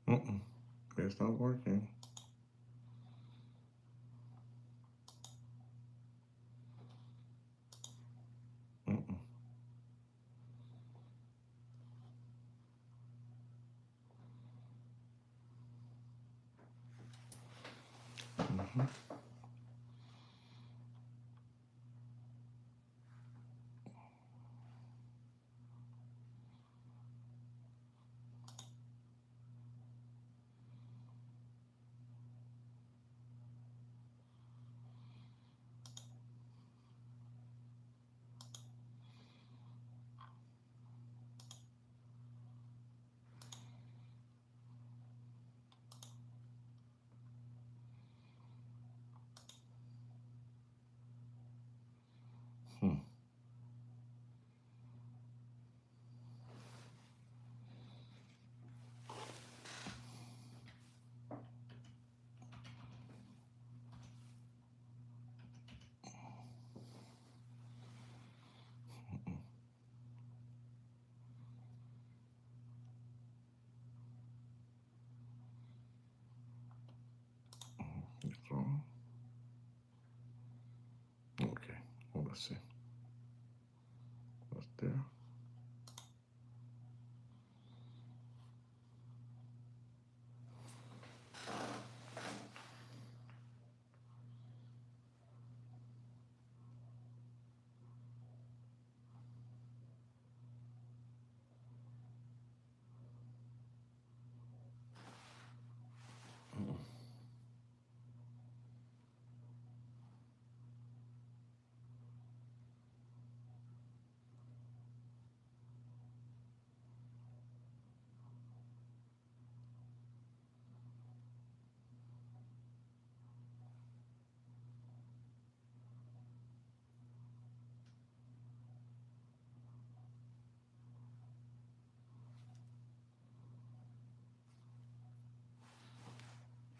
Mm-mm. It's not working. Mm-mm. Mm-hmm. Hmm. So, okay. Well, let's see. What's there?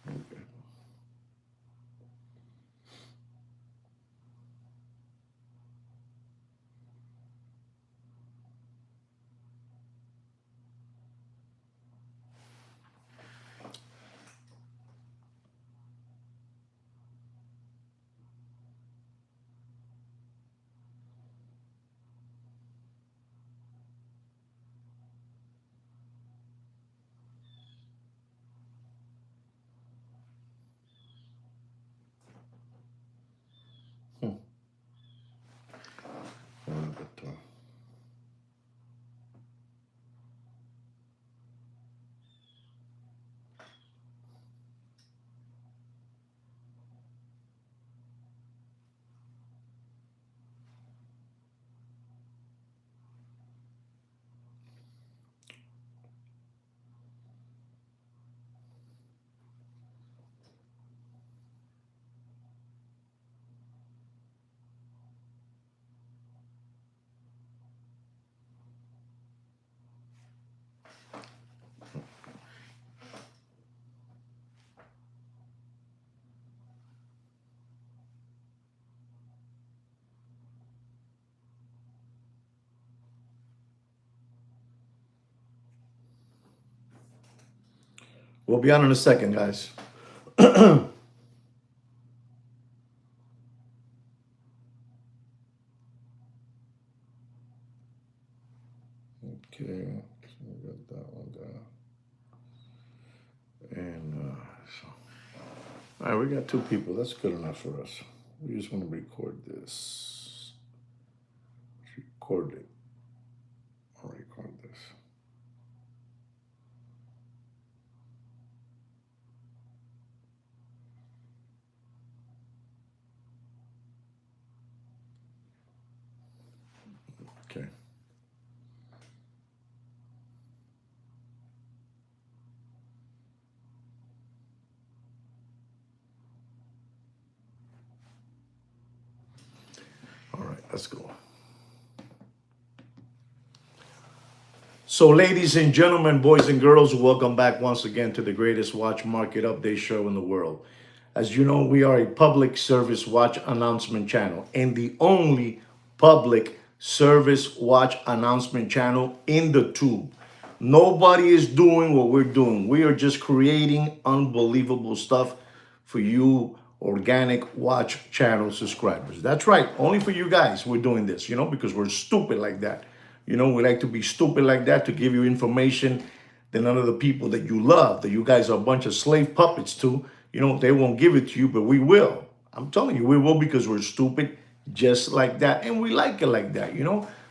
Okay. Hmm. But, we'll be on in a second, guys. Okay. So we got that one there. And so, all right, we got two people. That's good enough for us. We just want to record this. Record it. I'll record this. Okay. All right, let's go. So, ladies and gentlemen, boys and girls, welcome back once again to the greatest watch market update show in the world. As you know, we are a public service watch announcement channel and the only public service watch announcement channel in the tube. Nobody is doing what we're doing. We are just creating unbelievable stuff for you organic watch channel subscribers. That's right. Only for you guys we're doing this, because we're stupid like that. We like to be stupid like that to give you information that none of the people that you love, that you guys are a bunch of slave puppets to, they won't give it to you, but we will. I'm telling you, we will, because we're stupid just like that. And we like it like that.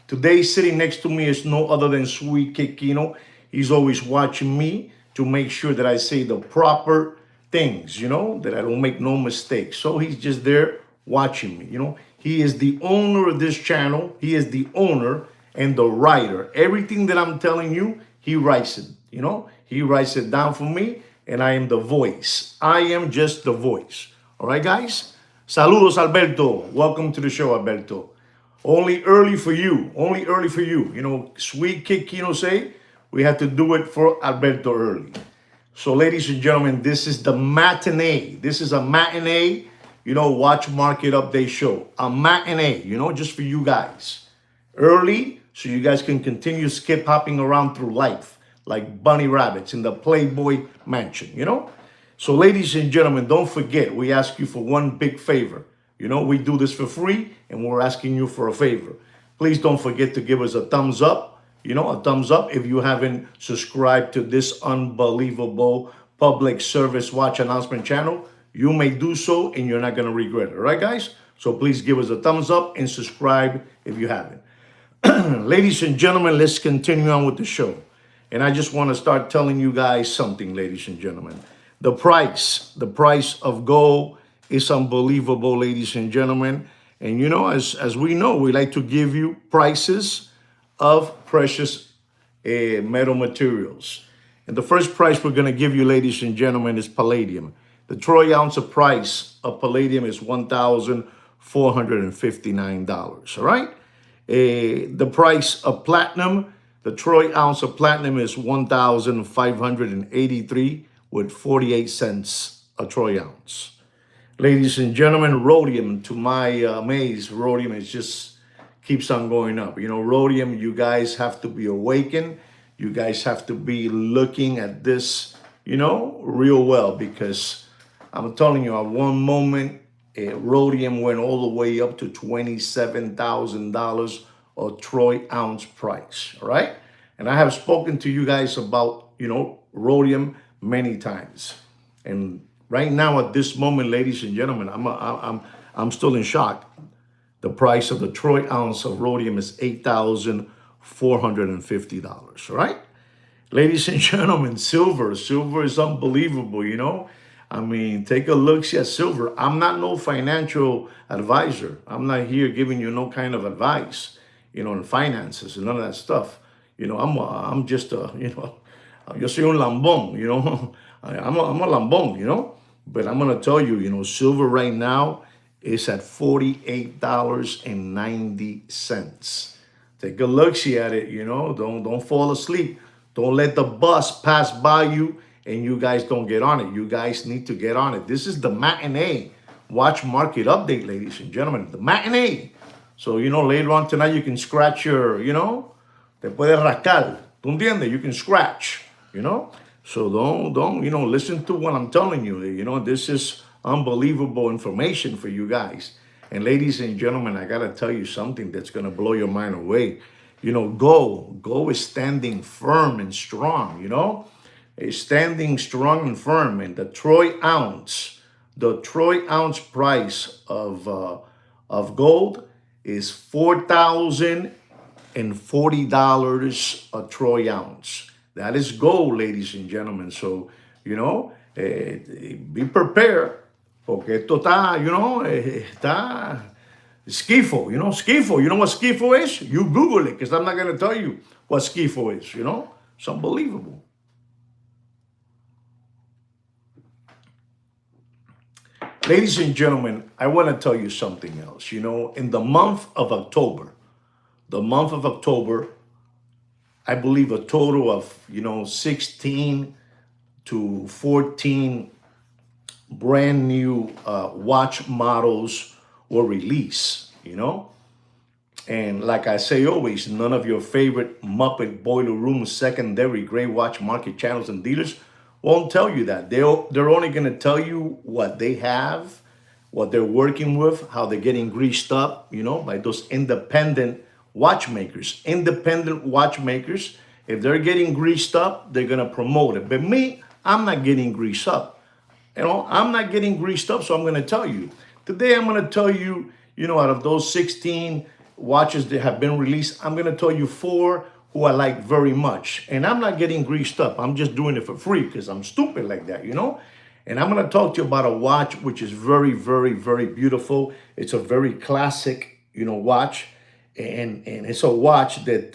Today, sitting next to me is no other than Sweet Kikino. He's always watching me to make sure that I say the proper things, that I don't make no mistakes. So he's just there watching me. He is the owner of this channel. He is the owner and the writer. Everything that I'm telling you, he writes it. He writes it down for me, and I am the voice. I am just the voice. All right, guys? Saludos, Alberto. Welcome to the show, Alberto. Only early for you. Only early for you. Sweet Kikino say we have to do it for Alberto early. So, ladies and gentlemen, this is the matinee. This is a matinee, watch market update show. A matinee, just for you guys. Early, so you guys can continue skip hopping around through life like bunny rabbits in the Playboy Mansion, So, ladies and gentlemen, don't forget, we ask you for one big favor. We do this for free, and we're asking you for a favor. Please don't forget to give us a thumbs up. A thumbs up if you haven't subscribed to this unbelievable public service watch announcement channel. You may do so, and you're not going to regret it. All right, guys? So please give us a thumbs up and subscribe if you haven't. Ladies and gentlemen, let's continue on with the show. And I just want to start telling you guys something, ladies and gentlemen. The price of gold is unbelievable, ladies and gentlemen. And as we know, we like to give you prices of precious metal materials. And the first price we're going to give you, ladies and gentlemen, is palladium. The troy ounce of price of palladium is $1,459. All right? The price of platinum, the troy ounce of platinum is $1,583 with 48 cents a troy ounce. Ladies and gentlemen, rhodium, to my amaze, rhodium is just keeps on going up. Rhodium, you guys have to be awakened. You guys have to be looking at this, real well, because I'm telling you, at one moment, rhodium went all the way up to $27,000 a troy ounce price, all right? And I have spoken to you guys about, rhodium many times. And right now, at this moment, ladies and gentlemen, I'm still in shock. The price of the troy ounce of rhodium is $8,450, all right? Ladies and gentlemen, silver is unbelievable, take a look at silver. I'm not no financial advisor. I'm not here giving you no kind of advice, in finances and none of that stuff. I'm just a, yo soy un lambón, I'm a lambón, but I'm going to tell you, silver right now is at $48.90. Take a look at it, don't fall asleep. Don't let the bus pass by you and you guys don't get on it. You guys need to get on it. This is the matinee watch market update, ladies and gentlemen. The matinee. So, later on tonight you can scratch your, te puedes rascar. ¿Tú entiendes? You can scratch, So don't, listen to what I'm telling you. This is unbelievable information for you guys. And ladies and gentlemen, I got to tell you something that's going to blow your mind away. Gold is standing firm and strong, It's standing strong and firm. And the troy ounce price of gold is $4,040 a troy ounce. That is gold, ladies and gentlemen. So, be prepared. Porque esto está, está Skifo, Skifo. You know what Skifo is? You Google it, because I'm not going to tell you what Skifo is, It's unbelievable. Ladies and gentlemen, I want to tell you something else. In the month of October, I believe a total of, 16 to 14 brand new watch models were released, And like I say always, none of your favorite Muppet Boiler Room secondary gray watch market channels and dealers won't tell you that. They're only going to tell you what they have, what they're working with, how they're getting greased up, by those independent watchmakers. Independent watchmakers, if they're getting greased up, they're going to promote it. But me, I'm not getting greased up. I'm not getting greased up, so I'm going to tell you. Today, I'm going to tell you, out of those 16 watches that have been released, I'm going to tell you 4 who I like very much. And I'm not getting greased up. I'm just doing it for free because I'm stupid like that, And I'm going to talk to you about a watch which is very, very, very beautiful. It's a very classic, watch. And it's a watch that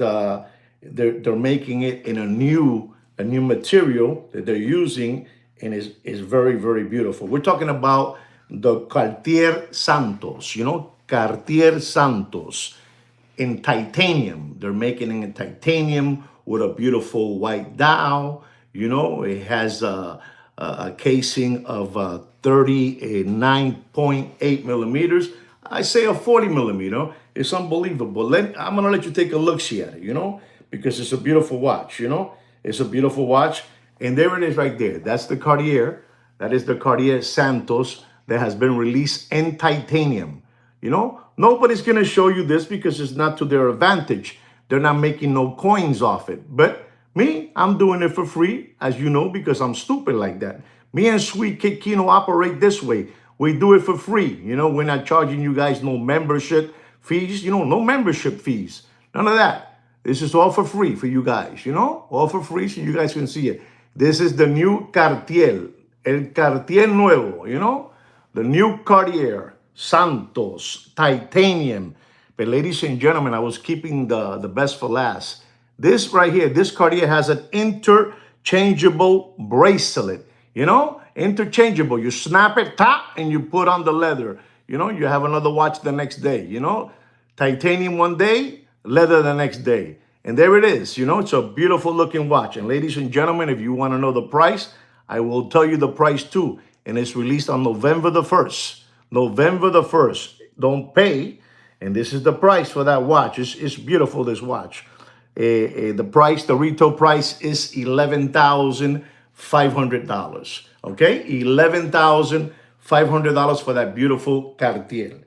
they're making it in a new material that they're using, and is very, very beautiful. We're talking about the Cartier Santos, Cartier Santos in titanium. They're making it in titanium with a beautiful white dial. It has a casing of 39.8 millimeters. I say a 40 millimeter. It's unbelievable. I'm going to let you take a look-see at it, because it's a beautiful watch, It's a beautiful watch. And there it is right there. That's the Cartier. That is the Cartier Santos that has been released in titanium. Nobody's going to show you this because it's not to their advantage. They're not making no coins off it. But me, I'm doing it for free, as you know, because I'm stupid like that. Me and Sweet Kid Kino operate this way. We do it for free. We're not charging you guys no membership fees, no membership fees. None of that. This is all for free for you guys, all for free so you guys can see it. This is the new Cartier, el Cartier nuevo, the new Cartier Santos titanium. But ladies and gentlemen, I was keeping the best for last. This right here, this Cartier has an interchangeable bracelet, interchangeable. You snap it, tap, and you put on the leather. You have another watch the next day, titanium one day, leather the next day. And there it is, it's a beautiful looking watch. And ladies and gentlemen, if you want to know the price, I will tell you the price too. And it's released on November the 1st. November the 1st. Don't pay. And this is the price for that watch. It's beautiful, this watch. The retail price is $11,500. Okay? $11,500 for that beautiful Cartier.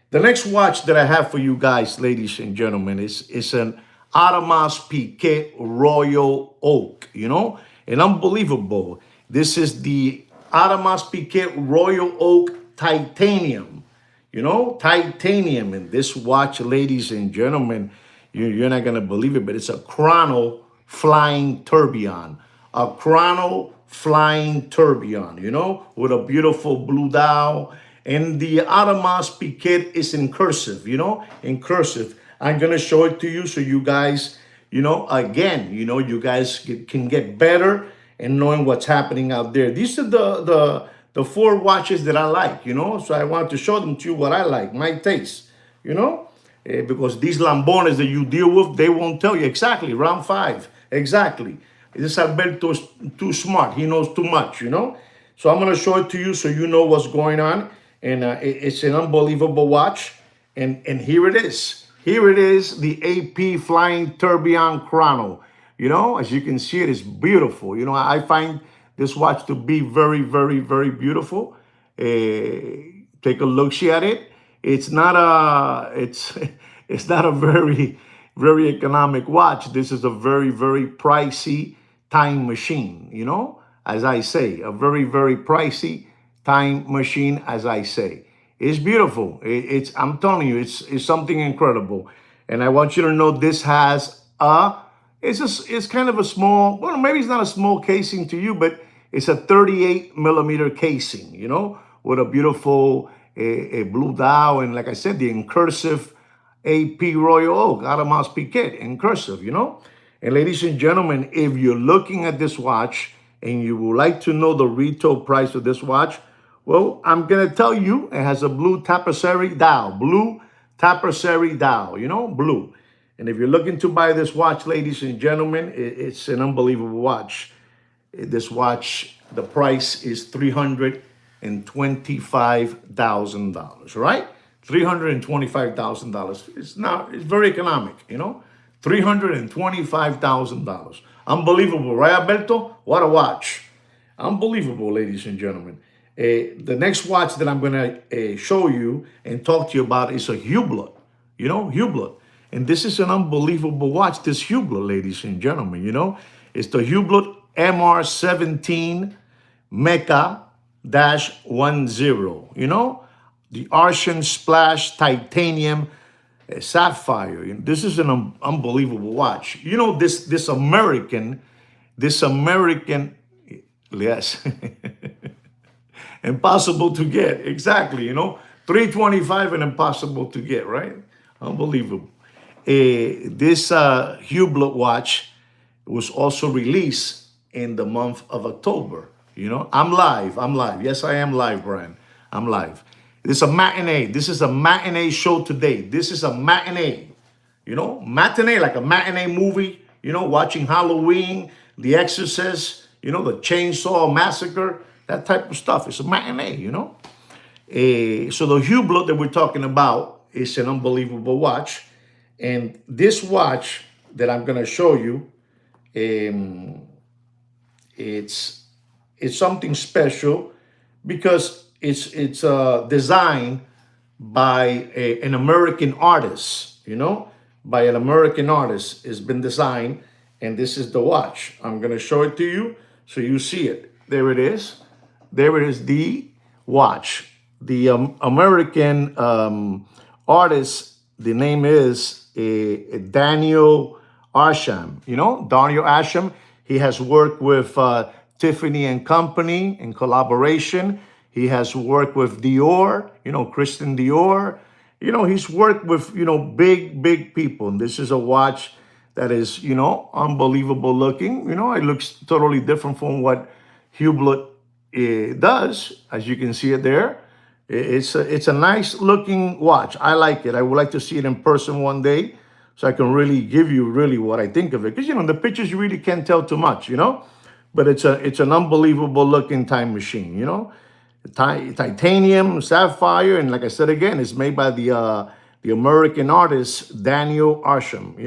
The next watch that I have for you guys, ladies and gentlemen, is an Audemars Piguet Royal Oak, and unbelievable. This is the Audemars Piguet Royal Oak Titanium, titanium. And this watch, ladies and gentlemen, you're not going to believe it, but it's a chrono flying tourbillon, with a beautiful blue dial. And the Audemars Piguet is in cursive, in cursive. I'm going to show it to you so you guys, again, you guys can get better in knowing what's happening out there. These are the 4 watches that I like, so I want to show them to you what I like, my taste, because these lambones that you deal with, they won't tell you exactly, round 5, exactly. This Alberto's too smart. He knows too much, So I'm going to show it to you so you know what's going on. And it's an unbelievable watch. And here it is. Here it is, the AP Flying Tourbillon Chrono. As you can see, it is beautiful. I find this watch to be very, very, very beautiful. Take a look at it. It's not a very, very economic watch. This is a very, very pricey time machine, as I say, a very, very pricey time machine, as I say. It's beautiful. I'm telling you, it's something incredible. And I want you to know this has it's kind of a small, well, maybe it's not a small casing to you, but it's a 38 millimeter casing, with a beautiful a blue dial. And like I said, the in cursive AP Royal Oak, Audemars Piguet in cursive, And ladies and gentlemen, if you're looking at this watch and you would like to know the retail price of this watch, well, I'm going to tell you, it has a blue tapestry dial, blue. And if you're looking to buy this watch, ladies and gentlemen, it's an unbelievable watch. This watch, the price is $325,000, right? $325,000. It's very economic, $325,000. Unbelievable, right, Alberto? What a watch. Unbelievable, ladies and gentlemen. The next watch that I'm going to show you and talk to you about is a Hublot. Hublot. And this is an unbelievable watch, this Hublot, ladies and gentlemen. It's the Hublot MR17 Mecha dash 10. The Argent Splash Titanium Sapphire. This is an unbelievable watch. This American, yes, impossible to get. Exactly, 325 and impossible to get, right? Unbelievable. This Hublot watch was also released in the month of October. I'm live. Yes, I am live, Brian. I'm live. This is a matinee. This is a matinee show today. This is a matinee. Matinee, like a matinee movie, watching Halloween, The Exorcist, the Chainsaw Massacre, that type of stuff. It's a matinee, So the Hublot that we're talking about is an unbelievable watch. And this watch that I'm going to show you, it's something special because it's designed by an American artist, by an American artist. It's been designed, and this is the watch. I'm going to show it to you so you see it. There it is. There it is, the watch. The American artist, the name is Daniel Arsham. Daniel Arsham. He has worked with Tiffany and Company in collaboration. He has worked with Dior, Christian Dior. He's worked with, big people. And this is a watch that is, unbelievable looking. It looks totally different from what Hublot does, as you can see it there. It's a nice looking watch. I like it. I would like to see it in person one day so I can really give you really what I think of it. Because, the pictures you really can't tell too much, But it's an unbelievable looking time machine, Titanium, sapphire, and like I said again, it's made by the American artist Daniel Arsham,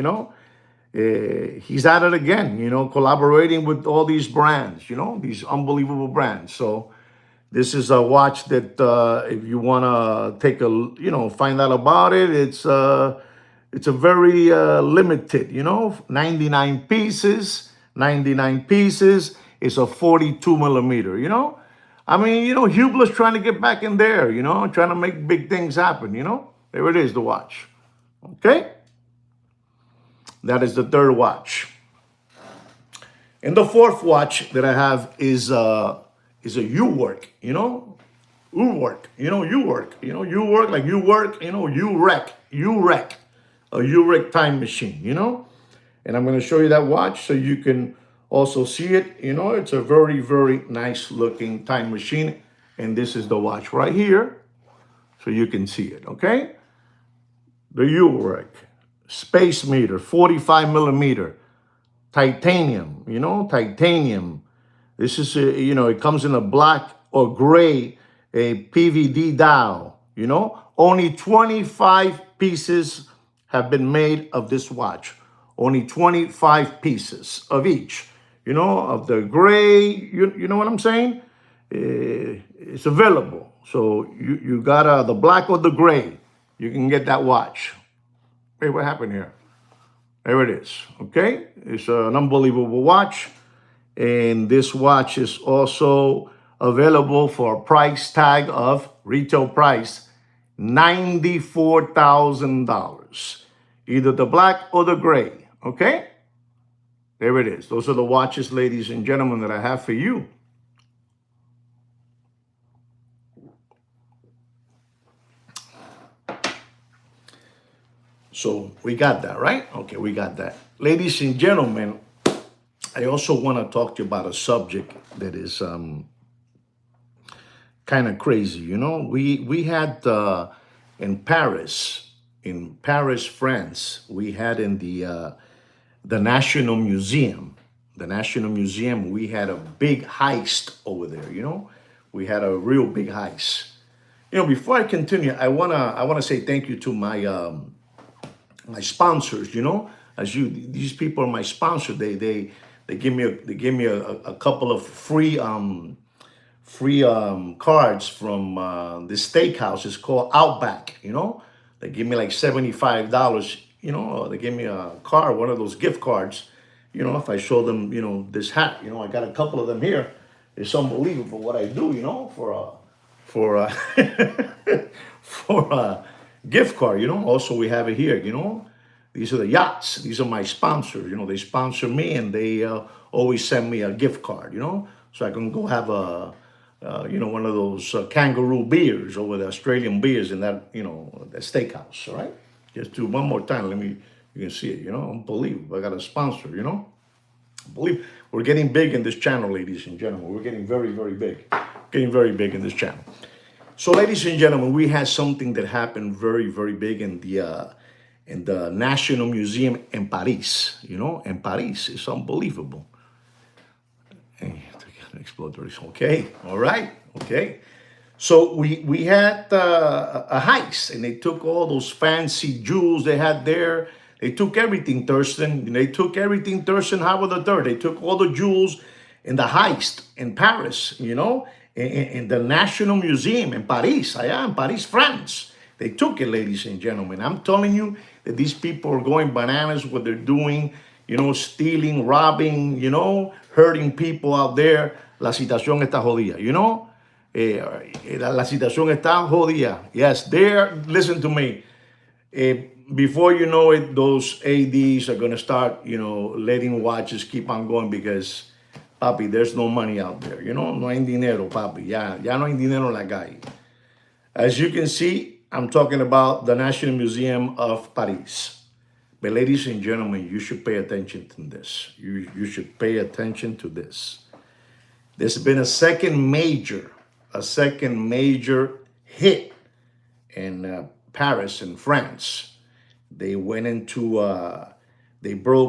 He's at it again, collaborating with all these brands, these unbelievable brands. So this is a watch that if you want to take find out about it, it's a very limited, 99 pieces. It's a 42 millimeter, Hublot's trying to get back in there, trying to make big things happen, There it is, the watch. Okay? That is the third watch. And the fourth watch that I have is a U-work, U-work, U-work, U-work, like you work, U-wreck, a U-wreck time machine, And I'm going to show you that watch so you can also see it. It's a very, very nice looking time machine. And this is the watch right here. So you can see it, okay? The U-wreck, space meter, 45 millimeter, titanium, titanium. This is, it comes in a black or gray, a PVD dial, Only 25 pieces have been made of this watch. Only 25 pieces of each, of the gray, you know what I'm saying? It's available. So you got the black or the gray. You can get that watch. Hey, what happened here? There it is, okay? It's an unbelievable watch. And this watch is also available for a price tag of, retail price, $94,000. Either the black or the gray, okay? There it is. Those are the watches, ladies and gentlemen, that I have for you. So we got that, right? Okay, we got that. Ladies and gentlemen, I also want to talk to you about a subject that is kind of crazy. We had in Paris, France, we had in the National Museum. The National Museum, we had a big heist over there, We had a real big heist. Before I continue, I wanna say thank you to my sponsors. These people are my sponsors. They give me a couple of free cards from the steakhouse. It's called Outback. They give me like $75. They give me a card, one of those gift cards. If I show them, this hat. I got a couple of them here. It's unbelievable what I do. For for a gift card. Also, we have it here. These are the yachts. These are my sponsors. They sponsor me, and they always send me a gift card. So I can go have one of those kangaroo beers over the Australian beers in that, the steakhouse. All right. Just do one more time. You can see it. Unbelievable. I got a sponsor. Believe we're getting big in this channel, ladies and gentlemen. We're getting very, very big. Getting very big in this channel. So, ladies and gentlemen, we had something that happened very, very big in the National Museum in Paris. In Paris, it's unbelievable. Exploratories. Okay, all right, okay. So we had a heist, and they took all those fancy jewels they had there. They took everything, Thurston. They took everything, Thurston Howard III. They took all the jewels in the heist in Paris, in the National Museum in Paris. I am Paris, France. They took it, ladies and gentlemen. I'm telling you that these people are going bananas what they're doing, stealing, robbing, hurting people out there. La situación está jodida, la situación está jodida. Yes, listen to me. Before you know it, those ADs are going to start, letting watches keep on going because, papi, there's no money out there. No hay dinero, papi. Ya no hay dinero en la calle. As you can see, I'm talking about the National Museum of Paris. But ladies and gentlemen, you should pay attention to this. You should pay attention to this. There's been a second major hit in Paris in France. They broke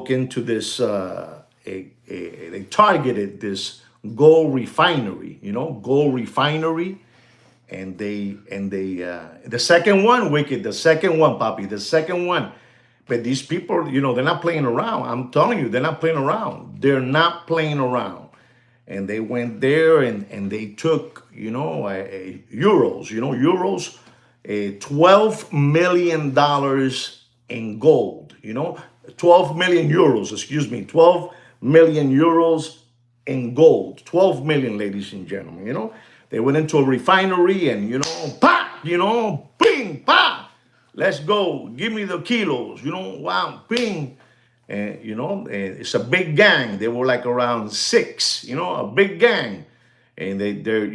into this, they targeted this gold refinery, and the second one, Wicked, the second one, Papi, the second one. But these people, they're not playing around. I'm telling you, they're not playing around. They're not playing around. And they went there and they took, euros, $12 million in gold, 12 million euros, 12 million euros in gold, 12 million, ladies and gentlemen, They went into a refinery and, bing, pa, let's go, give me the kilos, wow, bing. And it's a big gang. They were like around 6, a big gang, and they're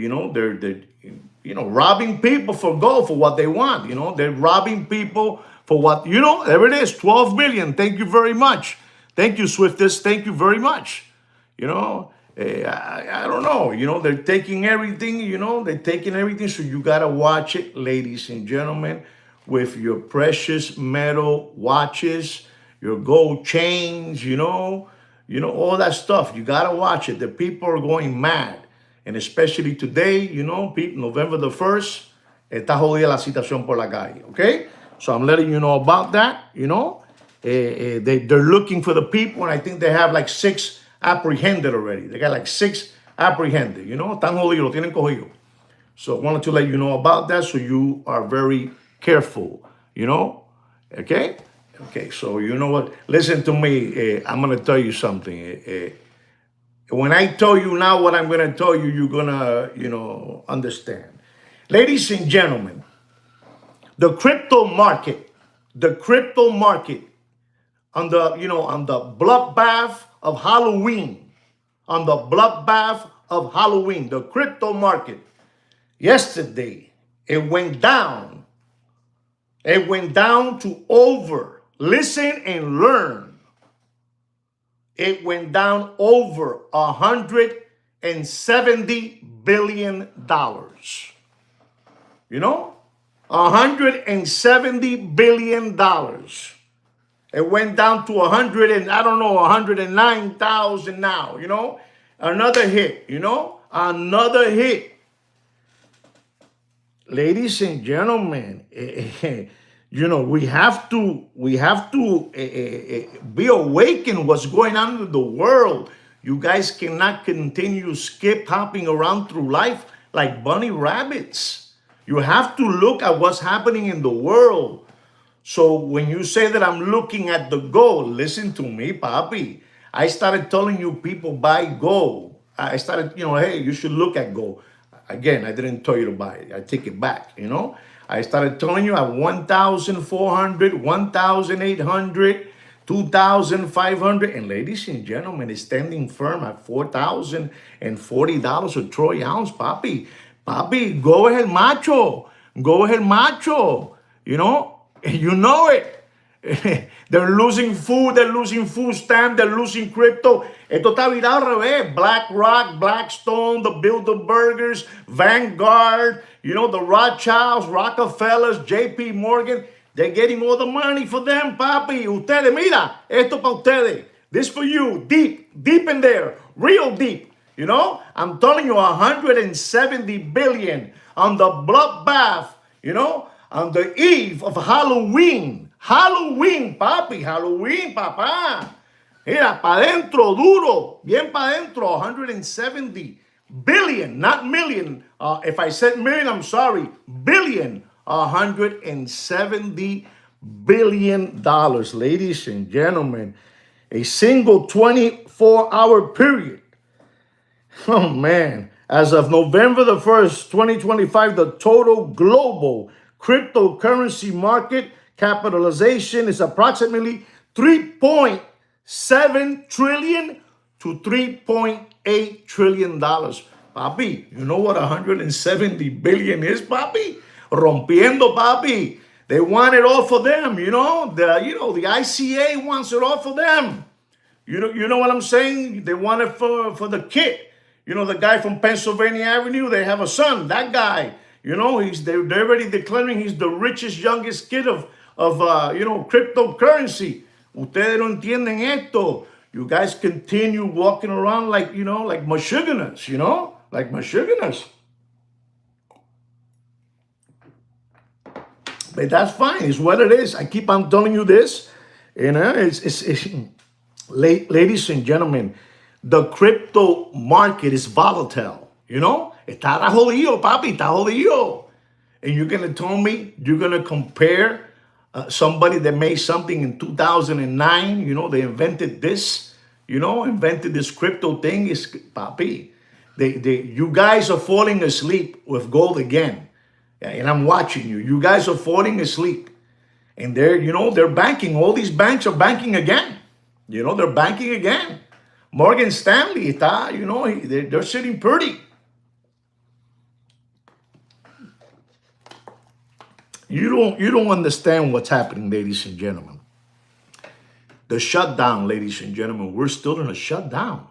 robbing people for gold for what they want. They're robbing people for what there it is, 12 million. Thank you very much. Thank you, Swiftest. Thank you very much. I don't know. They're taking everything. They're taking everything. So you gotta watch it, ladies and gentlemen, with your precious metal watches, your gold chains, all that stuff. You gotta watch it. The people are going mad. And especially today, people, November the 1st, está jodida la situación por la calle, okay? So I'm letting you know about that, they're looking for the people, and I think they have like 6 apprehended already. They got like 6 apprehended, están jodidos, tienen cogido. So I wanted to let you know about that so you are very careful, okay? Okay, so you know what? Listen to me. I'm going to tell you something. When I tell you now what I'm going to tell you, you're going to, understand. Ladies and gentlemen, the crypto market on the bloodbath of Halloween, the crypto market, yesterday, it went down. It went down to over. Listen and learn. It went down over $170 billion. $170 billion. It went down to 109,000 now, Another hit, another hit. ladies and gentlemen, we have to be awakened what's going on in the world. You guys cannot continue skip hopping around through life like bunny rabbits. You have to look at what's happening in the world. So when you say that I'm looking at the gold, listen to me, papi. I started telling you people buy gold. I started, hey, you should look at gold. Again, I didn't tell you to buy it. I take it back. I started telling you at 1,400, 1,800, 2,500. And ladies and gentlemen, it's standing firm at $4,040 a troy ounce, papi. Papi, go ahead, macho. Go ahead, macho. You know it. They're losing food, stamp, they're losing crypto. Esto está virado al revés. BlackRock, Blackstone, the Bilderbergers, Vanguard, the Rothschilds, Rockefellers, JP Morgan. They're getting all the money for them, papi. Ustedes, mira, esto para ustedes. This for you, deep in there, real deep. I'm telling you, 170 billion on the bloodbath, on the eve of Halloween. Halloween, papi. Halloween, papá. Mira, pa' dentro, duro. Bien pa' dentro. 170 billion, not million. If I said million, I'm sorry. Billion. 170 billion dollars, ladies and gentlemen. A single 24-hour period. Oh, man. As of November the 1st, 2025, the total global cryptocurrency market capitalization is approximately $3.7 trillion to $3.8 trillion. Papi, you know what 170 billion is, papi? Rompiendo, papi. They want it all for them, The ICA wants it all for them. You know what I'm saying? They want it for the kid. The guy from Pennsylvania Avenue, they have a son, that guy. They're already declaring he's the richest, youngest kid of cryptocurrency. Ustedes no entienden esto. You guys continue walking around like mashuganas, like mashuganas. But that's fine. It's what it is. I keep on telling you this. Ladies and gentlemen, the crypto market is volatile. Está jodido, papi, está jodido. And you're going to tell me you're going to compare somebody that made something in 2009, they invented this, invented this crypto thing. Is papi, you guys are falling asleep with gold again. And I'm watching you. You guys are falling asleep. And they're banking. All these banks are banking again. They're banking again. Morgan Stanley, they're sitting pretty. You don't understand what's happening, ladies and gentlemen. The shutdown, ladies and gentlemen, we're still in a shutdown.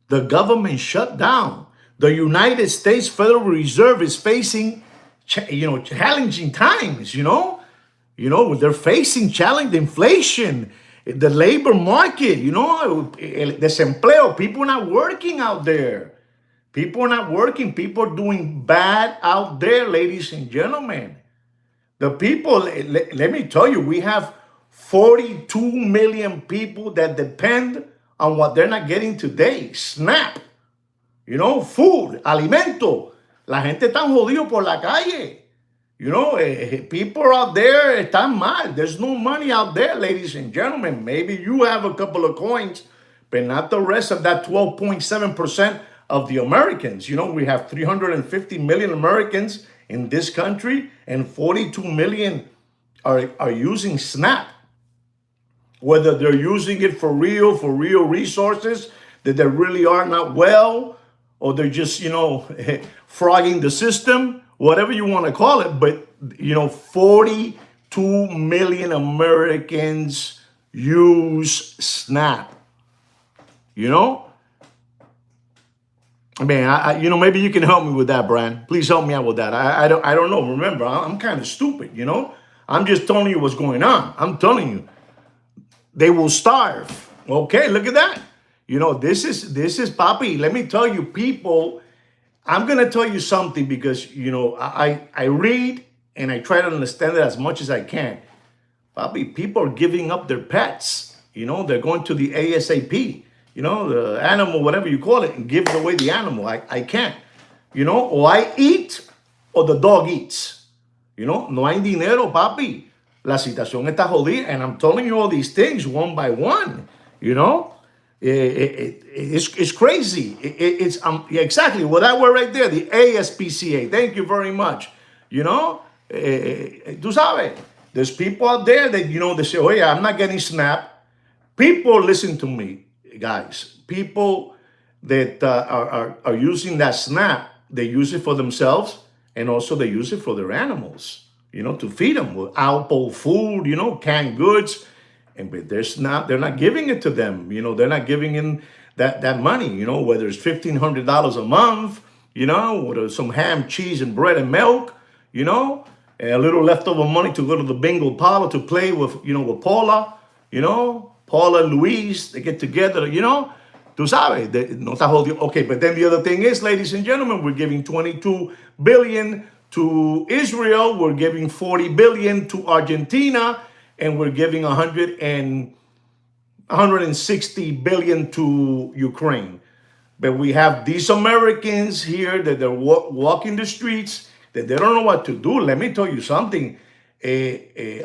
The government shut down. The United States Federal Reserve is facing, challenging times, they're facing challenge, inflation, the labor market, el desempleo, people not working out there. People are not working. People are doing bad out there, ladies and gentlemen. The people, let me tell you, we have 42 million people that depend on what they're not getting today. SNAP, food, alimento. La gente está jodido por la calle. People out there están mal. There's no money out there, ladies and gentlemen. Maybe you have a couple of coins, but not the rest of that 12.7% of the Americans. We have 350 million Americans in this country, and 42 million are using SNAP. Whether they're using it for real resources, that they really are not well, or they're just, frogging the system, whatever you want to call it. But, 42 million Americans use SNAP. I mean, maybe you can help me with that, Brian. Please help me out with that. I don't know. Remember, I'm kind of stupid, I'm just telling you what's going on. I'm telling you. They will starve. Okay, look at that. This is papi. Let me tell you, people I'm gonna tell you something because I read and I try to understand it as much as I can. Probably people are giving up their pets. They're going to the ASAP. The animal, whatever you call it, and give away the animal. I can't. Or I eat or the dog eats. No hay dinero, papi. La situación está jodida, and I'm telling you all these things one by one. You know, it's crazy. It's exactly what that word right there, the ASPCA. Thank you very much. Tú sabes, there's people out there that they say, "Oh yeah, I'm not getting SNAP." People listen to me, guys. People that are using that SNAP, they use it for themselves, and also they use it for their animals. To feed them with Alpo food, canned goods. But they're not giving it to them. They're not giving in that money. Whether it's $1,500 a month. With some ham, cheese, and bread and milk. And a little leftover money to go to the bingo parlor to play with Paula. Paula and Luis, they get together. Tú sabes, no está jodido. Okay, but then the other thing is, ladies and gentlemen, we're giving 22 billion to Israel. We're giving 40 billion to Argentina. And we're giving 160 billion to Ukraine. But we have these Americans here that they're walking the streets, that they don't know what to do. Let me tell you something. A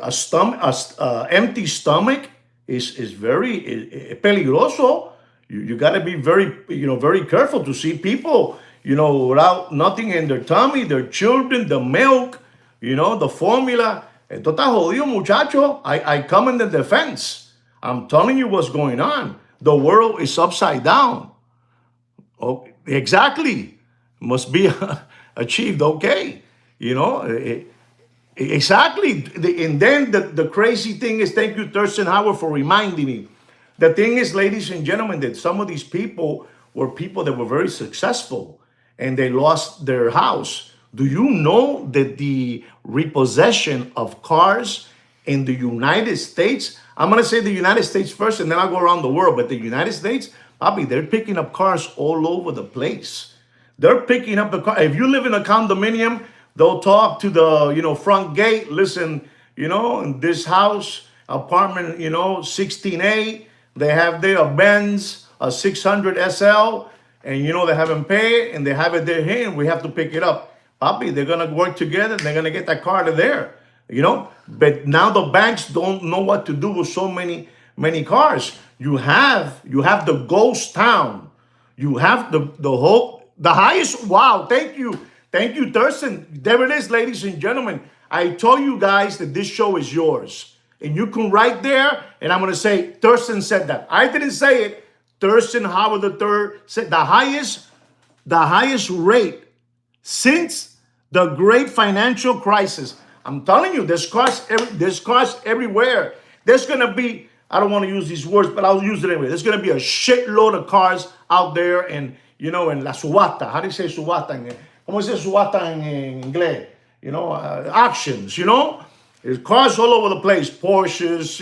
empty stomach is very peligroso. You got to be very careful to see people, without nothing in their tummy, their children, the milk, the formula. Esto está jodido, muchacho. I come in the defense. I'm telling you what's going on. The world is upside down. Oh, exactly. Must be achieved. Okay. Exactly. And then the crazy thing is, thank you, Thurston Howard, for reminding me. The thing is, ladies and gentlemen, that some of these people were people that were very successful and they lost their house. Do you know that the repossession of cars in the United States, I'm going to say the United States first and then I'll go around the world, but the United States, Bobby, they're picking up cars all over the place. They're picking up the car. If you live in a condominium, they'll talk to the, front gate. Listen, in this house, apartment, 16A, they have their Benz, a 600 SL, and, they haven't paid and they have it there here and we have to pick it up. Papi, they're going to work together. They're going to get that car to there, But now the banks don't know what to do with so many cars. You have the ghost town. You have the highest. Wow, thank you, Thurston. There it is, ladies and gentlemen. I told you guys that this show is yours, and you can write there. And I'm going to say Thurston said that. I didn't say it. Thurston Howard III said the highest rate since the great financial crisis. I'm telling you, there's cars everywhere. There's going to be, I don't want to use these words, but I'll use it anyway. There's going to be a shitload of cars out there and, en la subasta. How do you say subasta? ¿Cómo se dice subasta en inglés? Auctions, There's cars all over the place. Porsches,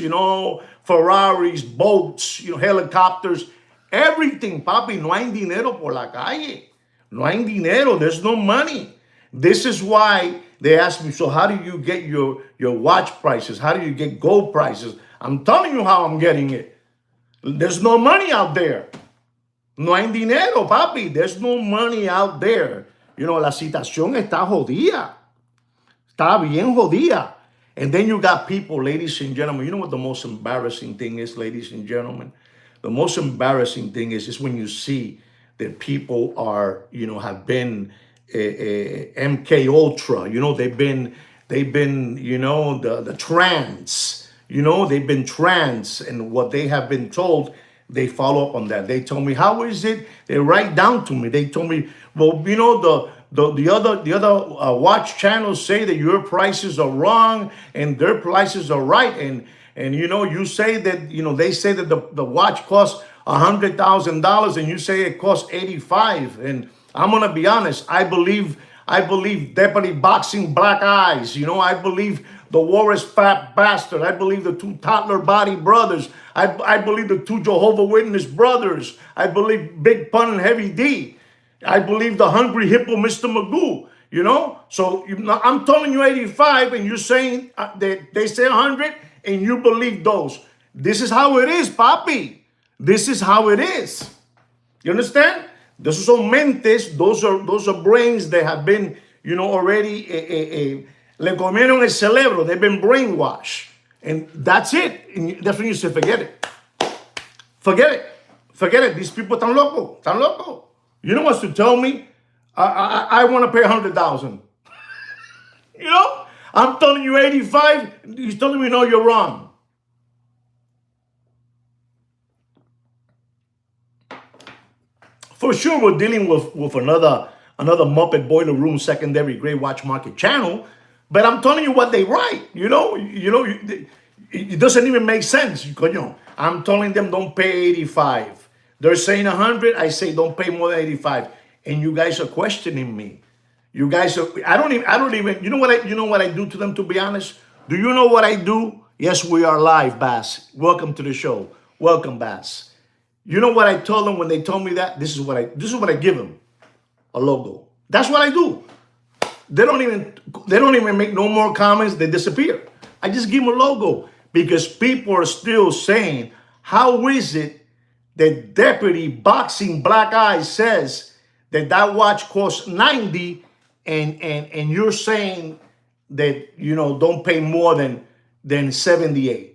Ferraris, boats, helicopters. Everything, papi. No hay dinero por la calle. No hay dinero. There's no money. This is why they ask me, so how do you get your watch prices? How do you get gold prices? I'm telling you how I'm getting it. There's no money out there. No hay dinero, papi. There's no money out there. La situación está jodida. Está bien jodida. And then you got people, ladies and gentlemen, you know what the most embarrassing thing is, ladies and gentlemen? The most embarrassing thing is when you see that people are, have been MK Ultra, they've been, the trans, they've been trans, and what they have been told, they follow up on that. They told me, how is it? They write down to me. They told me, well, the other watch channels say that your prices are wrong and their prices are right. And you say that, they say that the watch costs $100,000 and you say it costs 85. And I'm going to be honest. I believe Deputy Boxing Black Eyes. I believe the Warris Fat Bastard. I believe the two Toddler Body Brothers. I believe the two Jehovah Witness brothers. I believe Big Pun and Heavy D. I believe the hungry hippo, Mr. Magoo. So I'm telling you 85, and you're saying that they say 100, and you believe those. This is how it is, papi. This is how it is. You understand? Those are mentes. Those are brains that have been, already le comieron el cerebro. They've been brainwashed, and that's it. And that's when you say, forget it. Forget it. Forget it. These people tan loco. Tan loco. You know what's to tell me? I want to pay 100,000. I'm telling you 85. He's telling me, no, you're wrong. For sure, we're dealing with another Muppet Boiler Room secondary gray watch market channel. But I'm telling you what they write. It doesn't even make sense. I'm telling them don't pay 85. They're saying 100. I say don't pay more than 85. And you guys are questioning me. You guys are. I don't even. You know what I do to them? To be honest, do you know what I do? Yes, we are live, Bass. Welcome to the show. Welcome, Bass. You know what I tell them when they tell me that? This is what I give them. A logo. That's what I do. They don't even make no more comments. They disappear. I just give them a logo because people are still saying, how is it that Deputy Boxing Black Eye says that watch costs 90 and you're saying that don't pay more than 78?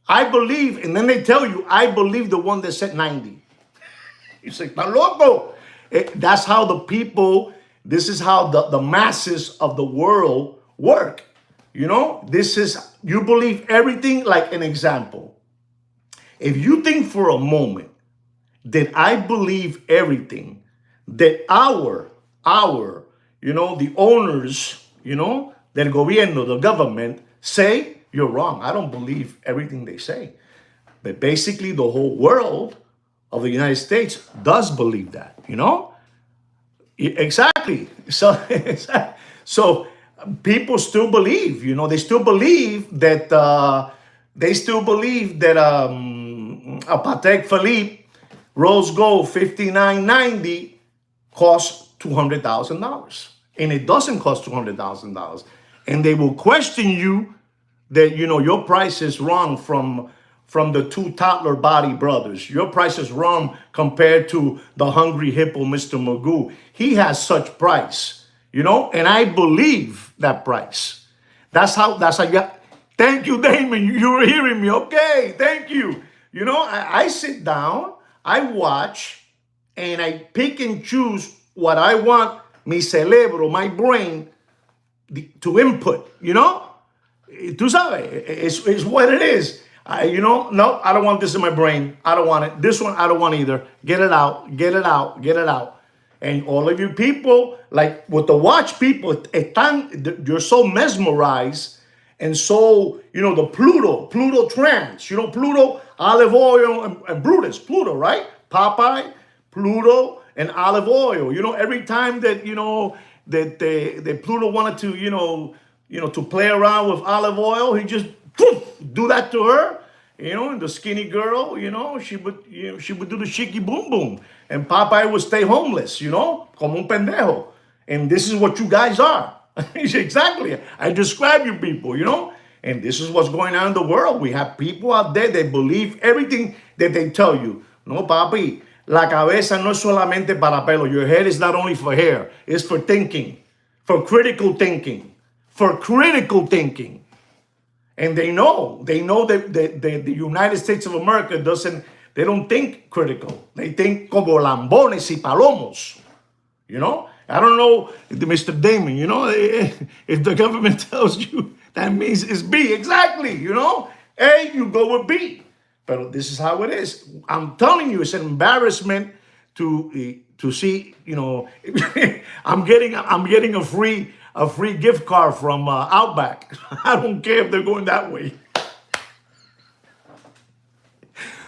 I believe, and then they tell you, I believe the one that said 90. You say, "Está loco." That's how the people, this is how the masses of the world work. This is, you believe everything. Like an example. If you think for a moment that I believe everything that the owners, del gobierno, the government say, you're wrong. I don't believe everything they say. But basically, the whole world of the United States does believe that, Exactly. So people still believe, they still believe that, a Patek Philippe Rose Gold 5990 costs $200,000. And it doesn't cost $200,000. And they will question you that, your price is wrong from the two toddler body brothers. Your price is wrong compared to the hungry hippo, Mr. Magoo. He has such price, and I believe that price. That's how you. Thank you, Damon. You were hearing me. Okay, thank you. I sit down, I watch, and I pick and choose what I want, mi cerebro, my brain, to input, Tú sabes, it's what it is. No, I don't want this in my brain. I don't want it. This one, I don't want either. Get it out, get it out, get it out. And all of you people, like with the watch people, you're so mesmerized and so, the Pluto trance, Pluto, olive oil, and Brutus, Pluto, right? Popeye, Pluto, and olive oil. Every time that, that Pluto wanted to, to play around with olive oil, he just do that to her. And the skinny girl, she would do the shaky boom boom, and Popeye would stay homeless, como un pendejo. And this is what you guys are. Exactly. I describe you people, and this is what's going on in the world. We have people out there that believe everything that they tell you. No, papi, la cabeza no es solamente para pelo. Your head is not only for hair. It's for thinking, for critical thinking, And they know that the United States of America they don't think critical. They think como lambones y palomos. I don't know, Mr. Damon, if the government tells you that means it's B. Exactly, A, you go with B. But this is how it is. I'm telling you, it's an embarrassment to see, I'm getting a free gift card from Outback. I don't care if they're going that way.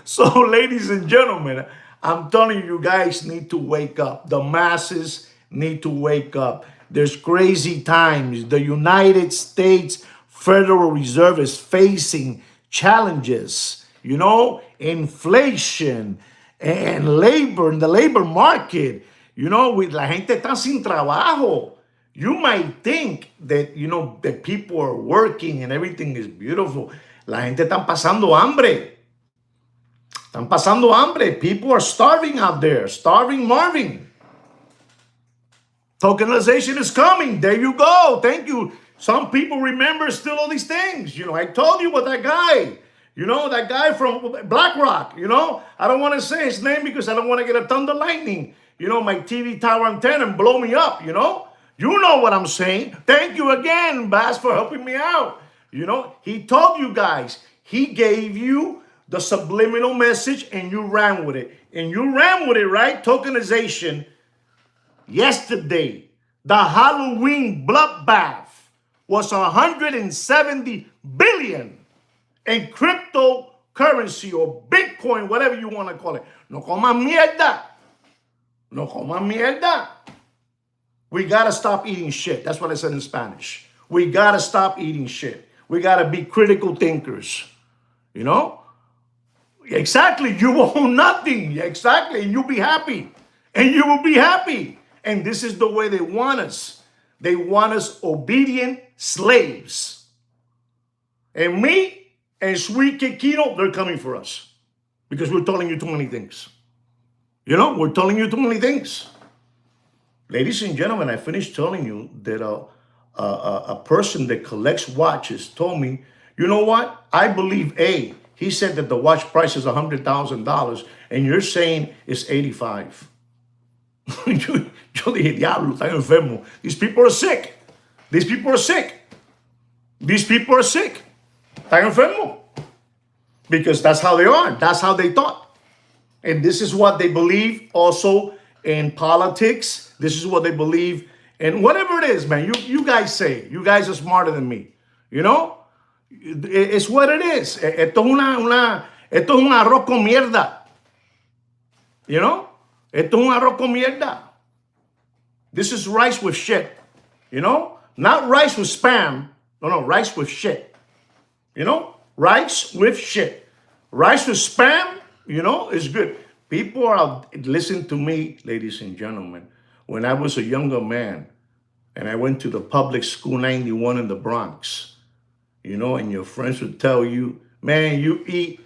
So, ladies and gentlemen, I'm telling you, you guys need to wake up. The masses need to wake up. There's crazy times. The United States Federal Reserve is facing challenges, inflation and labor in the labor market. You know, la gente está sin trabajo. You might think that, you know, that people are working and everything is beautiful. La gente está pasando hambre. Están pasando hambre. People are starving out there. Starving Marvin. Tokenization is coming. There you go. Thank you. Some people remember still all these things. You know, I told you about that guy. You know, that guy from BlackRock. You know, I don't want to say his name because I don't want to get a thunder lightning. You know, my TV tower antenna and blow me up. You know what I'm saying. Thank you again, Bass, for helping me out. You know, he told you guys. He gave you the subliminal message and you ran with it. And you ran with it, right? Tokenization. Yesterday, the Halloween bloodbath was 170 billion in cryptocurrency or Bitcoin, whatever you want to call it. No coman mierda. No coman mierda. We got to stop eating shit. That's what I said in Spanish. We got to stop eating shit. We got to be critical thinkers. You know? Exactly. You will own nothing. Exactly. And you'll be happy. And you will be happy. And this is the way they want us. They want us obedient slaves. And me and Sweet Kikino, they're coming for us. Because we're telling you too many things. You know, we're telling you too many things. Ladies and gentlemen, I finished telling you that a person that collects watches told me, you know what? I believe A. He said that the watch price is $100,000 and you're saying it's $85,000. Yo dije, diablo, están enfermos. These people are sick. These people are sick. These people are sick. Están enfermos. Because that's how they are. That's how they thought. And this is what they believe also in politics. This is what they believe in whatever it is, man. You guys say. You guys are smarter than me. You know? It's what it is. Esto es un arroz con mierda. You know? Esto es un arroz con mierda. This is rice with shit. You know? Not rice with spam. No, rice with shit. You know? Rice with shit. Rice with spam, you know, is good. People are, listen to me, ladies and gentlemen. When I was a younger man and I went to the public school 91 in the Bronx, you know, and your friends would tell you, man, you eat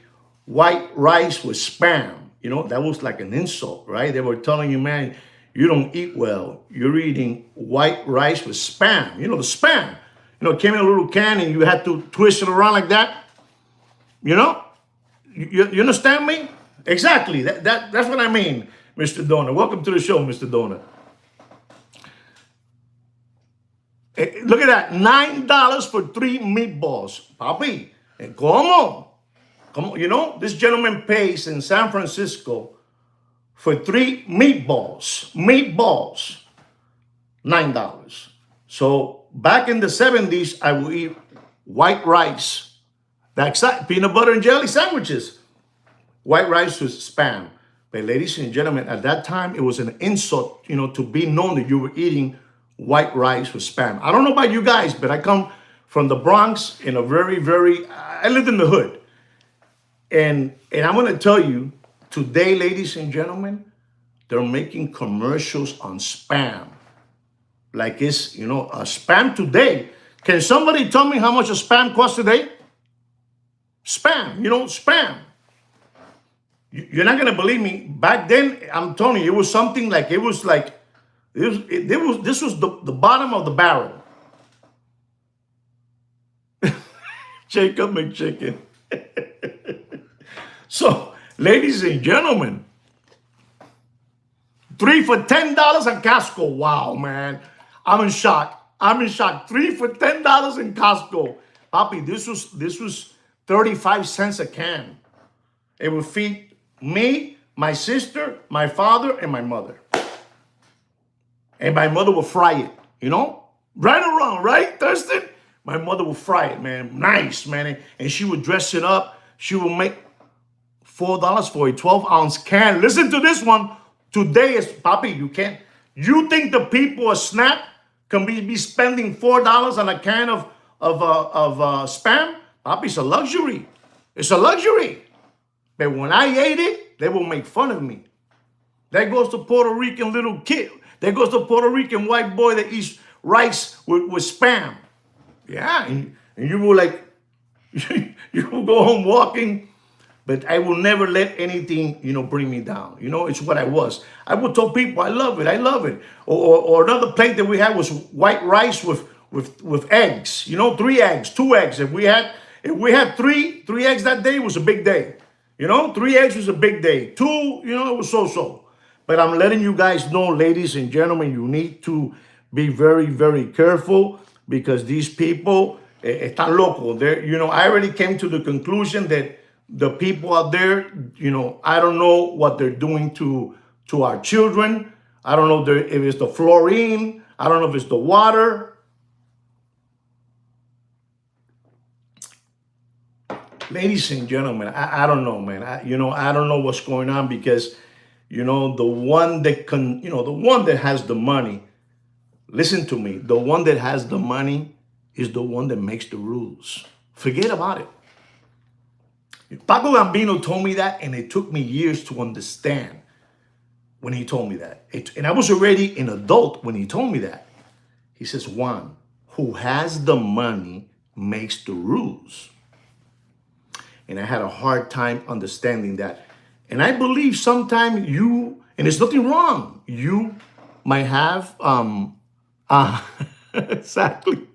white rice with spam. You know, that was like an insult, right? They were telling you, man, you don't eat well. You're eating white rice with spam. You know, the spam. You know, it came in a little can and you had to twist it around like that. You know? You understand me? Exactly. That's what I mean, Mr. Donor. Welcome to the show, Mr. Donor. Look at that. $9 for 3 meatballs. Papi, ¿cómo? You know, this gentleman pays in San Francisco for 3 meatballs. Meatballs. $9. So back in the 70s, I would eat white rice. That's peanut butter and jelly sandwiches. White rice with spam. But ladies and gentlemen, at that time, it was an insult, you know, to be known that you were eating white rice with spam. I don't know about you guys, but I come from the Bronx in a I lived in the hood. And I'm going to tell you, today, ladies and gentlemen, they're making commercials on spam. Like it's, you know, a spam today. Can somebody tell me how much a spam costs today? Spam, you know, spam. You're not going to believe me. Back then, I'm telling you, it was something like, this was the bottom of the barrel. Jacob McChicken. So, ladies and gentlemen, 3 for $10 at Costco. Wow, man. I'm in shock. 3 for $10 in Costco. Papi, this was 35 cents a can. It would feed me, my sister, my father, and my mother. And my mother would fry it, you know? Right or wrong, right, Thurston? My mother would fry it, man. Nice, man. And she would dress it up. She would make $4 for a 12-ounce can. Listen to this one. Today is, Papi, you can't. You think the people at Snap can be spending $4 on a can of spam? Papi, it's a luxury. It's a luxury. But when I ate it, they will make fun of me. There goes the Puerto Rican little kid. There goes the Puerto Rican white boy that eats rice with spam. Yeah, and you will like, you will go home walking, but I will never let anything, bring me down. It's what I was. I would tell people, I love it, I love it. Or another plate that we had was white rice with eggs. 3 eggs, 2 eggs. If we had three eggs that day, it was a big day. 3 eggs was a big day. Two, it was so. But I'm letting you guys know, ladies and gentlemen, you need to be very, very careful because these people están loco. I already came to the conclusion that the people out there, I don't know what they're doing to our children. I don't know if it's the fluorine. I don't know if it's the water. Ladies and gentlemen, I don't know, man. I don't know what's going on because, the one that has the money, listen to me, the one that has the money is the one that makes the rules. Forget about it. Paco Gambino told me that, and it took me years to understand when he told me that. And I was already an adult when he told me that. He says, Juan, who has the money makes the rules. And I had a hard time understanding that. And I believe sometimes you, and there's nothing wrong, you might have, exactly.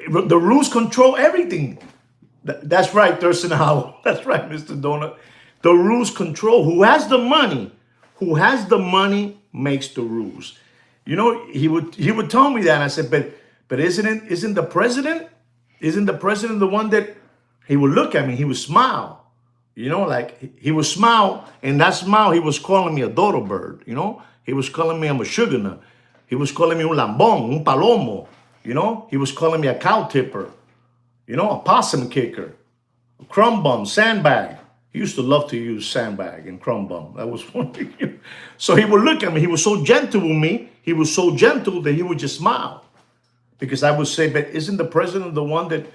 The rules control everything. That's right, Thurston Howell. That's right, Mr. Donut. The rules control. Who has the money? Who has the money makes the rules. He would tell me that, and I said, but isn't the president? Isn't the president the one that he would look at me? He would smile. Like he would smile, and that smile, he was calling me a dodo bird. He was calling me a mashugana. He was calling me un lambón, un palomo. He was calling me a cow tipper. A possum kicker, a crumb bum, sandbag. He used to love to use sandbag and crumb bum. That was funny. So he would look at me. He was so gentle with me. He was so gentle that he would just smile. Because I would say, but isn't the president the one that,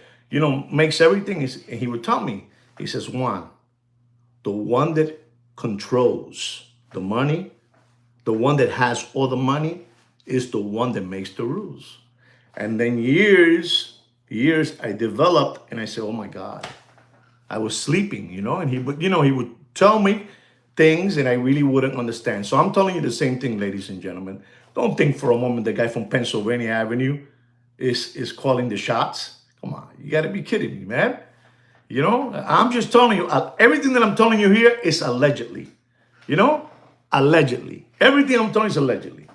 makes everything? And he would tell me, he says, Juan, the one that controls the money, the one that has all the money is the one that makes the rules. And then years I developed, and I said, oh my God, I was sleeping, and he would tell me things and I really wouldn't understand. So I'm telling you the same thing, ladies and gentlemen. Don't think for a moment the guy from Pennsylvania Avenue is calling the shots. Come on, you gotta be kidding me, man. I'm just telling you, everything that I'm telling you here is allegedly, allegedly. Everything I'm telling you is allegedly.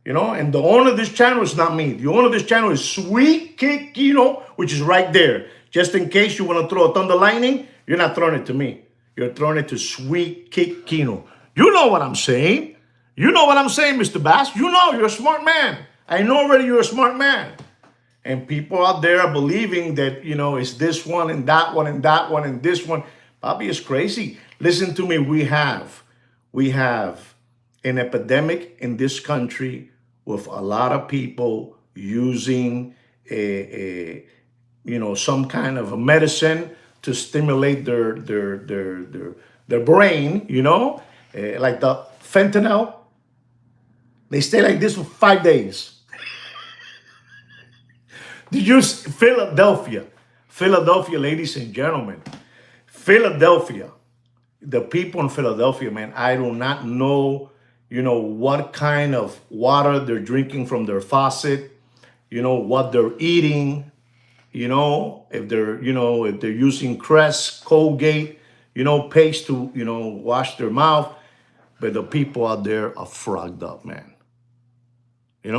And the owner of this channel is not me. The owner of this channel is Sweet Kick Kino, which is right there. Just in case you want to throw a thunder lightning, you're not throwing it to me. You're throwing it to Sweet Kick Kino. You know what I'm saying. You know what I'm saying, Mr. Bass. You're a smart man. I know already you're a smart man. And people out there are believing that, it's this one and that one and that one and this one. Bobby is crazy. Listen to me. We have an epidemic in this country with a lot of people using some kind of a medicine to stimulate their brain, like the fentanyl. They stay like this for 5 days. Did you Philadelphia, ladies and gentlemen, Philadelphia, the people in Philadelphia, man, I do not know, what kind of water they're drinking from their faucet, what they're eating, if they're using Crest, Colgate, paste to, wash their mouth. But the people out there are frogged up, man. You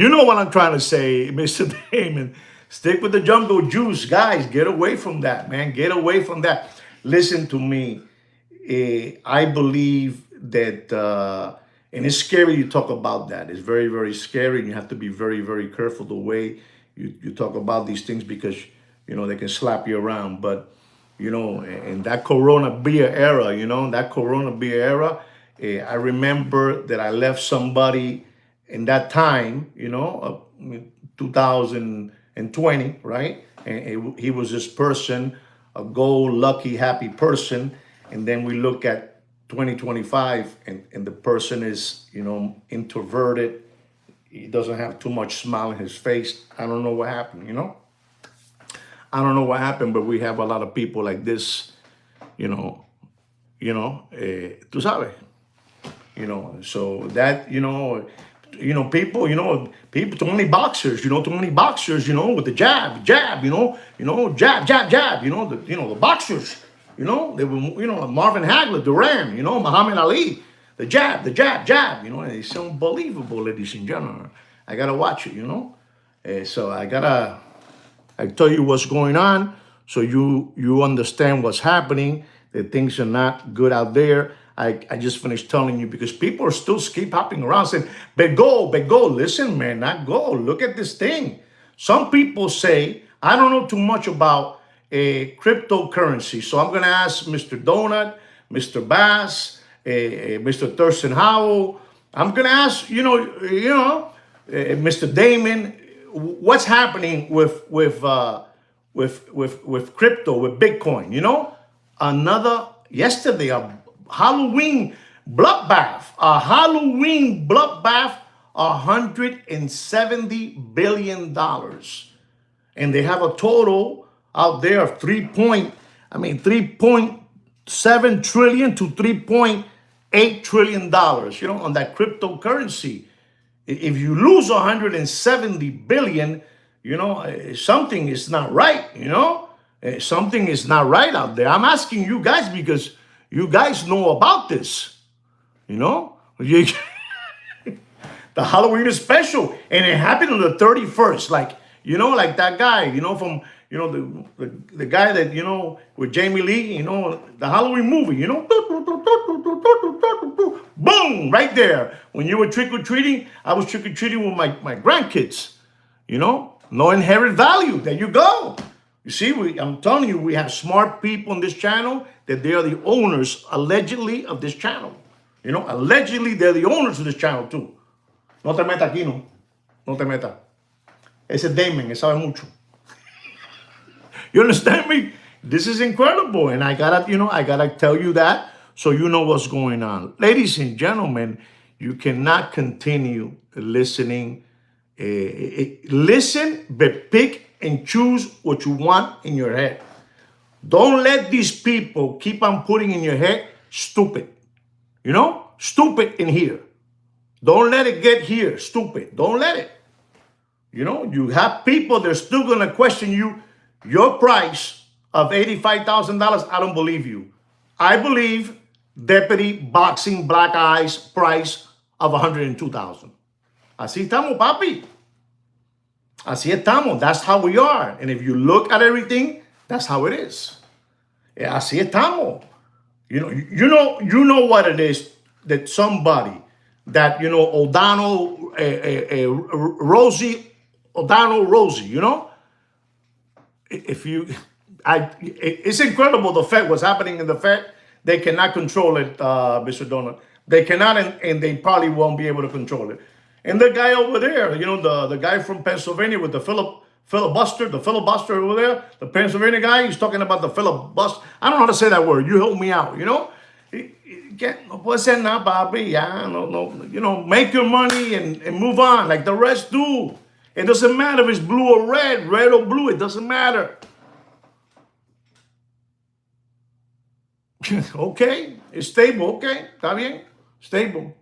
know what I'm trying to say, Mr. Damon. Stick with the jungle juice. Guys, get away from that, man. Get away from that. Listen to me. I believe that, and it's scary you talk about that. It's very, very scary. And you have to be very, very careful the way you talk about these things because, they can slap you around. But, in that Corona beer era, I remember that I left somebody in that time, 2020, right? And he was this person, a go lucky, happy person. And then we look at 2025, and the person is, introverted. He doesn't have too much smile in his face. I don't know what happened. I don't know what happened, but we have a lot of people like this, you know, tú sabes, so that, people, too many boxers, with the jab, jab, jab, jab, the boxers, they were, Marvin Hagler, Duran, Muhammad Ali, the jab, jab, it's unbelievable, ladies and gentlemen. I gotta watch it. So I tell you what's going on, so you understand what's happening, that things are not good out there. I just finished telling you because people are still keep hopping around saying, but go. Listen, man, not go. Look at this thing. Some people say, I don't know too much about a cryptocurrency. So I'm going to ask Mr. Donut, Mr. Bass, Mr. Thurston Howell. I'm going to ask, Mr. Damon, what's happening with crypto, with Bitcoin, yesterday, a Halloween bloodbath, $170 billion. And they have a total out there of 3.7 trillion to 3.8 trillion dollars, on that cryptocurrency. If you lose 170 billion, something is not right, something is not right out there. I'm asking you guys because you guys know about this, the Halloween is special, and it happened on the 31st, like that guy, from the guy that with Jamie Lee, the Halloween movie, boom, right there. When you were trick-or-treating, I was trick-or-treating with my grandkids, no inherent value. There you go. You see, I'm telling you, we have smart people on this channel that they are the owners, allegedly, of this channel. Allegedly, they're the owners of this channel, too. No te meta aquí, no. No te meta. Ese Damon, él sabe mucho. You understand me? This is incredible. And I gotta tell you that so you know what's going on. Ladies and gentlemen, you cannot continue listening. Listen, but pick and choose what you want in your head. Don't let these people keep on putting in your head stupid. Stupid in here. Don't let it get here, stupid. Don't let it. You have people that are still going to question your price of $85,000. I don't believe you. I believe Deputy Boxing Black Eyes price of $102,000. Así estamos, papi. Así estamos. That's how we are. And if you look at everything, that's how it is. Así estamos. You know what it is that somebody that O'Donnell Rosie, it's incredible the Fed, what's happening in the Fed. They cannot control it, Mr. Donut. They cannot, and they probably won't be able to control it. And the guy over there, the guy from Pennsylvania with the filibuster over there, the Pennsylvania guy, he's talking about the filibuster. I don't know how to say that word. You help me out, No puede ser nada, papi. No. Make your money and move on like the rest do. It doesn't matter if it's blue or red or blue. It doesn't matter. Okay, it's stable. Okay, está bien, stable.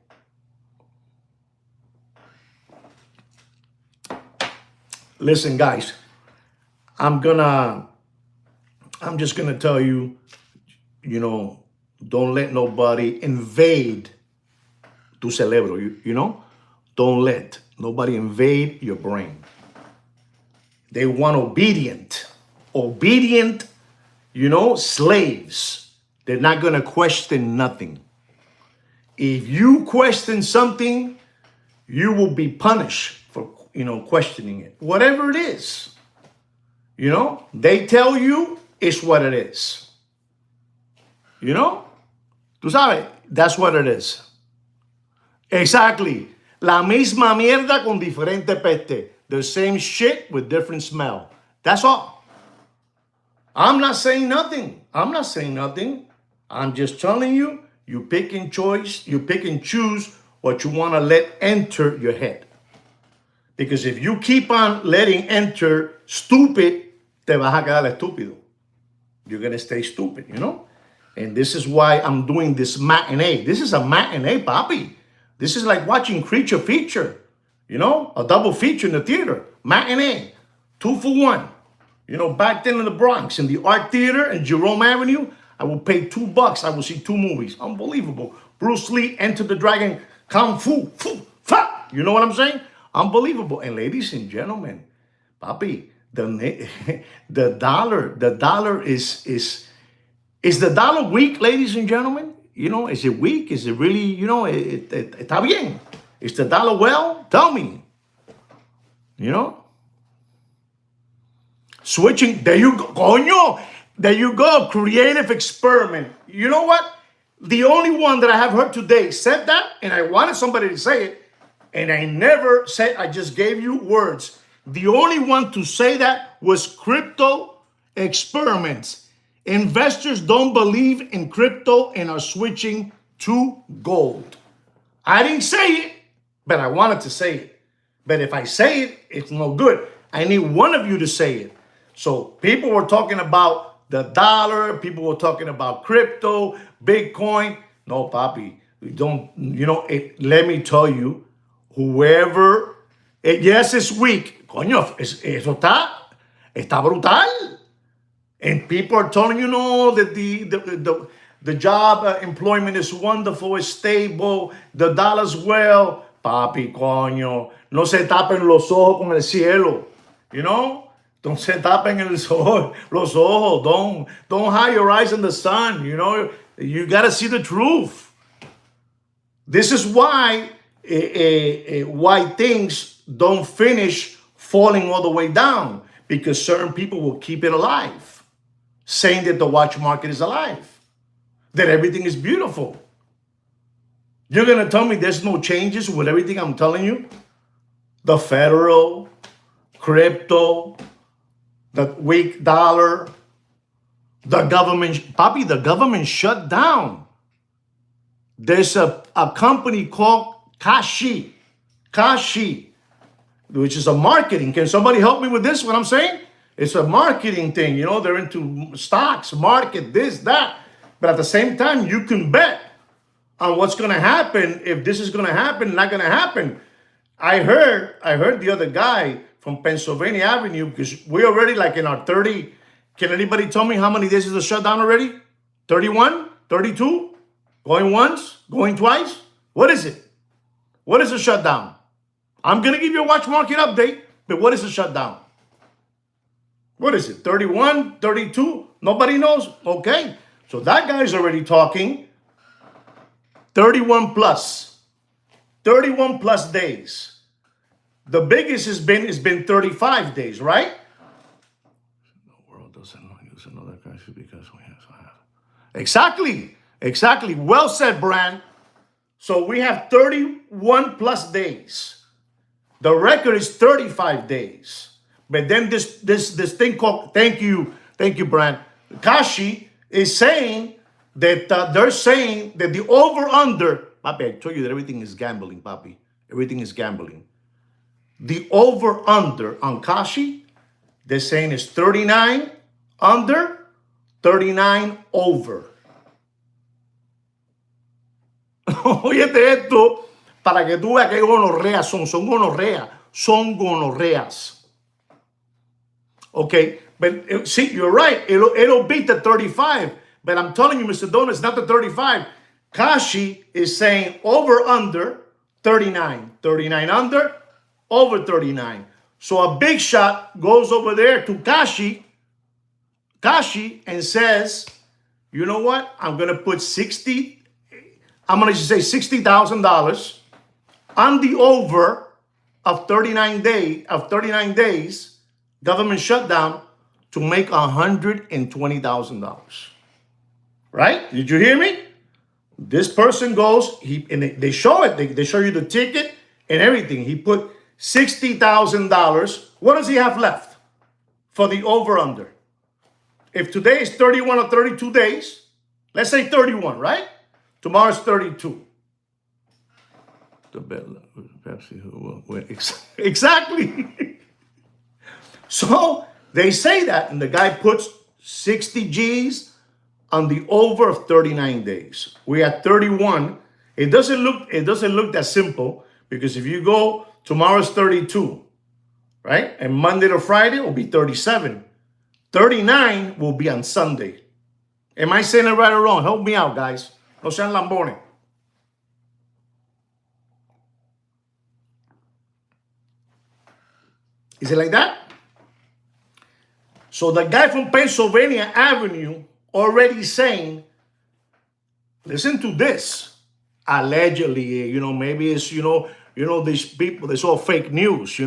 Listen, guys, I'm just gonna tell you, don't let nobody invade tu cerebro, Don't let nobody invade your brain. They want obedient, slaves. They're not gonna question nothing. If you question something, you will be punished for, questioning it. Whatever it is, they tell you it's what it is. Tú sabes, that's what it is. Exactly. La misma mierda con diferente peste. The same shit with different smell. That's all. I'm not saying nothing. I'm just telling you, You pick and choose what you want to let enter your head. Because if you keep on letting enter stupid, te vas a quedar estúpido. You're going to stay stupid, you know? And this is why I'm doing this matinee. This is a matinee, papi. This is like watching Creature Feature, you know? A double feature in the theater. Matinee. 2 for 1. You know, back then in the Bronx, in the Art Theater in Jerome Avenue, I would pay $2. I would see 2 movies. Unbelievable. Bruce Lee, Enter the Dragon, Kung Fu, fa. You know what I'm saying? Unbelievable. And ladies and gentlemen, papi, the dollar is the dollar weak, ladies and gentlemen? You know, is it weak? Is it really, you know, está bien? Is the dollar well? Tell me. You know? Switching, there you go, coño. There you go, creative experiment. You know what? The only one that I have heard today said that, and I wanted somebody to say it, and I never said, I just gave you words. The only one to say that was crypto experiments. Investors don't believe in crypto and are switching to gold. I didn't say it, but I wanted to say it. But if I say it, it's no good. I need one of you to say it. So people were talking about the dollar. People were talking about crypto, Bitcoin. No, papi, don't, you know, let me tell you, whoever, yes, it's weak. Coño, eso está brutal. And people are telling you, no, that the job employment is wonderful, it's stable, the dollar's well. Papi, coño, no se tapen los ojos con el cielo. You know? Don't se tapen los ojos. Don't hide your eyes in the sun. You know? You got to see the truth. This is why things don't finish falling all the way down, because certain people will keep it alive, saying that the watch market is alive, that everything is beautiful. You're going to tell me there's no changes with everything I'm telling you? The federal, crypto, the weak dollar, the government, papi, the government shut down. There's a company called Kashi, which is a marketing. Can somebody help me with this, what I'm saying? It's a marketing thing. You know, they're into stocks, market, this, that. But at the same time, you can bet on what's going to happen, if this is going to happen, not going to happen. I heard the other guy from Pennsylvania Avenue, because we're already like in our 30. Can anybody tell me how many days is the shutdown already? 31? 32? Going once? Going twice? What is it? What is the shutdown? I'm going to give you a watch market update, but what is the shutdown? What is it? 31? 32? Nobody knows? Okay. So that guy's already talking 31 plus. 31 plus days. The biggest has been 35 days, right? The world doesn't use another currency because we have. Exactly. Well said, Brand. So we have 31 plus days. The record is 35 days. But then this thing called, thank you, Brand. Kashi is saying that they're saying that the over-under, papi, I told you that everything is gambling, papi. Everything is gambling. The over-under on Kashi, they're saying is 39 under, 39 over. Óyete esto, para que tú veas que gonorreas son gonorreas. Okay, but see, you're right. It'll beat the 35. But I'm telling you, Mr. Donut, it's not the 35. Kashi is saying over under 39. 39 under, over 39. So a big shot goes over there to Kashi and says, you know what? I'm going to put $60,000 on the over of 39 days, government shutdown, to make $120,000. Right? Did you hear me? This person goes, and they show it. They show you the ticket and everything. He put $60,000. What does he have left for the over-under? If today is 31 or 32 days, let's say 31, right? Tomorrow's 32. The bet, Pepsi, who will win? Exactly. So they say that, and the guy puts 60 G's on the over of 39 days. We at 31. It doesn't look that simple, because if you go, tomorrow's 32, right? And Monday to Friday will be 37. 39 will be on Sunday. Am I saying it right or wrong? Help me out, guys. No sean lambones. Is it like that? So the guy from Pennsylvania Avenue already saying, listen to this. Allegedly, maybe it's, these people, it's all fake news,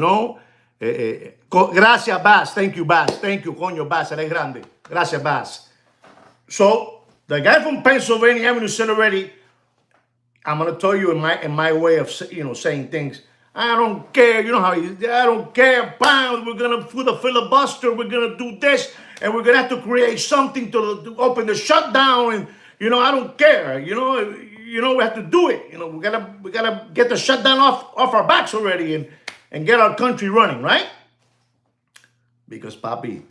Gracias, Bass. Thank you, Bass. Thank you, coño, Bass. Eres grande. Gracias, Bass. So the guy from Pennsylvania Avenue said already, I'm going to tell you in my way of, saying things. I don't care. You know how I don't care. Bam, we're going to do the filibuster. We're going to do this. And we're going to have to create something to open the shutdown. And, I don't care. We have to do it. We gotta get the shutdown off our backs already and get our country running, right? Because, papi,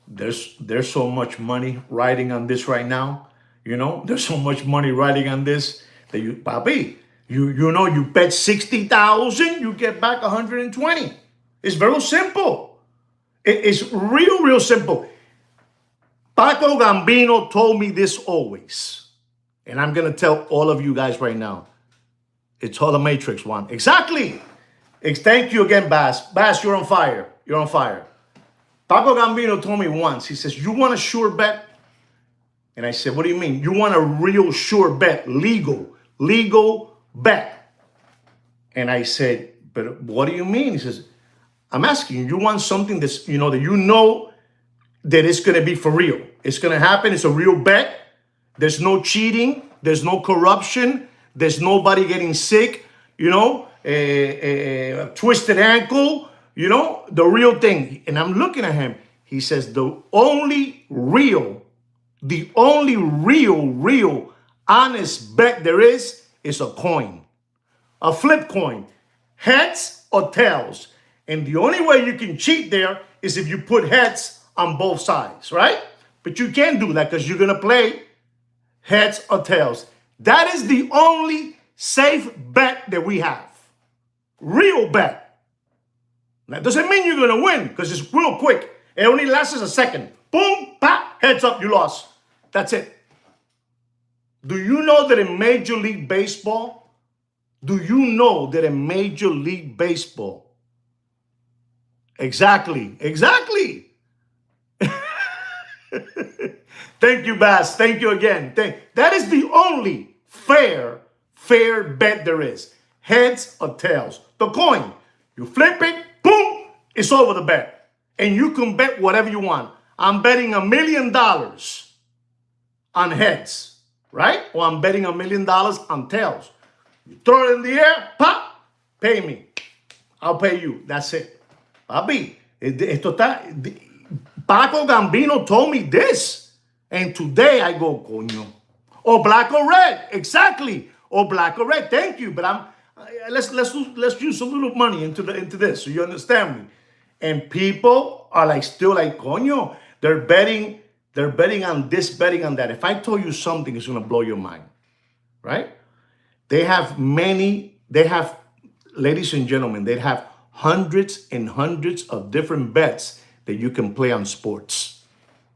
there's so much money riding on this right now. There's so much money riding on this that papi, you bet 60,000, you get back 120. It's very simple. It's real simple. Paco Gambino told me this always. And I'm going to tell all of you guys right now. It's all the Matrix one. Exactly. Thank you again, Bass. Bass, you're on fire. You're on fire. Paco Gambino told me once, he says, you want a sure bet? And I said, what do you mean? You want a real sure bet, legal bet. And I said, but what do you mean? He says, I'm asking you want something that's, that it's going to be for real. It's going to happen. It's a real bet. There's no cheating. There's no corruption. There's nobody getting sick, a twisted ankle, the real thing. And I'm looking at him. He says, the only real honest bet there is a coin, a flip coin, heads or tails. And the only way you can cheat there is if you put heads on both sides, right? But you can't do that because you're going to play heads or tails. That is the only safe bet that we have. Real bet. That doesn't mean you're going to win because it's real quick. It only lasts a second. Boom, pop, heads up, you lost. That's it. Do you know that in Major League Baseball, Exactly. Thank you, Bass. Thank you again. That is the only fair bet there is. Heads or tails. The coin. You flip it, boom, it's over the bet. And you can bet whatever you want. I'm betting $1 million on heads, right? Or I'm betting $1 million on tails. You throw it in the air, pop, pay me. I'll pay you. That's it. Papi, Paco Gambino told me this. And today I go, coño. Or black or red. Exactly. Or black or red. Thank you. But let's use a little money into this so you understand me. And people are still coño. They're betting on this, betting on that. If I told you something, it's gonna blow your mind. Right? Ladies and gentlemen, they have hundreds and hundreds of different bets that you can play on sports.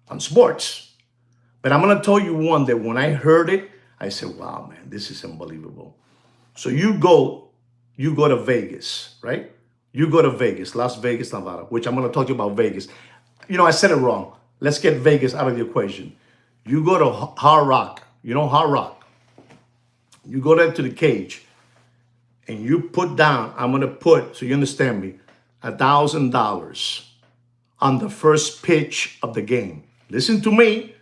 But I'm going to tell you one that when I heard it, I said, wow, man, this is unbelievable. So you go to Vegas, right? You go to Vegas, Las Vegas, Nevada, which I'm going to talk to you about Vegas. I said it wrong. Let's get Vegas out of the equation. You go to Hard Rock. Hard Rock. You go there to the cage. And you put down, I'm going to put, so you understand me, $1,000 on the first pitch of the game. Listen to me,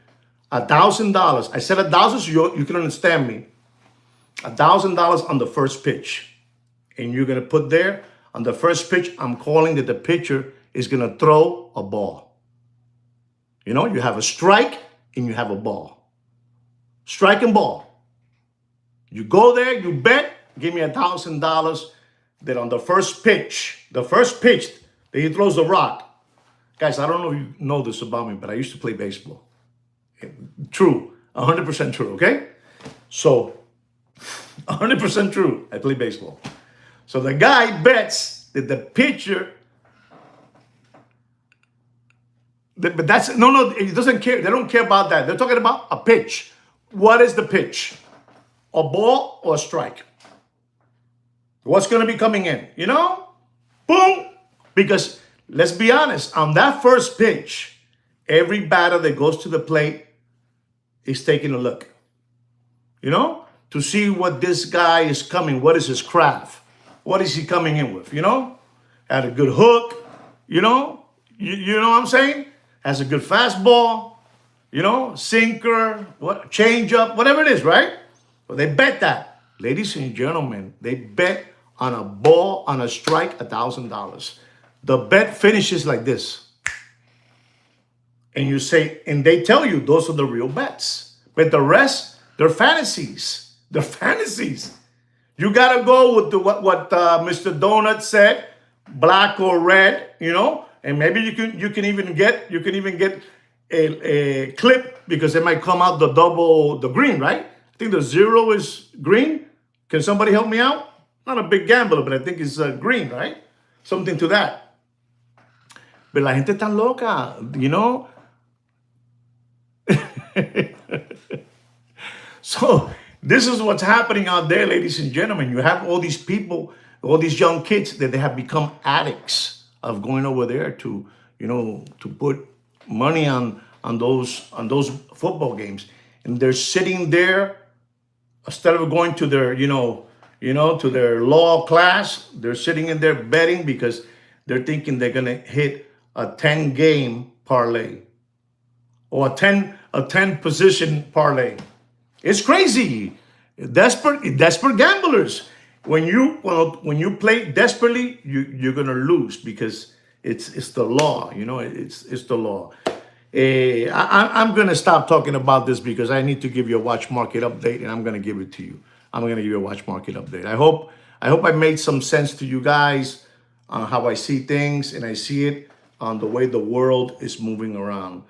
$1,000. I said 1,000 so you can understand me. $1,000 on the first pitch. And you're going to put there, on the first pitch, I'm calling that the pitcher is going to throw a ball. You have a strike and you have a ball. Strike and ball. You go there, you bet, give me $1,000 that on the first pitch that he throws the rock. Guys, I don't know if you know this about me, but I used to play baseball. True, 100% true, okay? So, 100% true, I play baseball. So the guy bets that the pitcher, but that's, no, it doesn't care. They don't care about that. They're talking about a pitch. What is the pitch? A ball or a strike? What's going to be coming in? You know? Boom! Because let's be honest, on that first pitch, every batter that goes to the plate is taking a look. You know? To see what this guy is coming, what is his craft? What is he coming in with? You know? Had a good hook, you know? You know what I'm saying? Has a good fastball, you know, sinker, what, change up, whatever it is, right? But they bet that. Ladies and gentlemen, they bet on a ball, on a strike, $1,000. The bet finishes like this. And you say, and they tell you those are the real bets. But the rest, they're fantasies. They're fantasies. You gotta go with what Mr. Donut said, black or red, you know, and maybe you can even get a clip because it might come out the green, right? I think the 0 is green. Can somebody help me out? Not a big gambler, but I think it's green, right? Something to that. But la gente tan loca, you know. So this is what's happening out there, ladies and gentlemen. You have all these people, all these young kids that they have become addicts of going over there to, you know, to put money on those football games, and they're sitting there instead of going to their, to their law class. They're sitting in there betting because they're thinking they're gonna hit a 10-game parlay or a 10 position parlay. It's crazy. Desperate gamblers. When you play desperately, you're gonna lose because it's the law. You know, it's the law. I'm gonna stop talking about this because I need to give you a watch market update, and I'm gonna give it to you. I'm gonna give you a watch market update. I hope I made some sense to you guys on how I see things, and I see it on the way the world is moving around.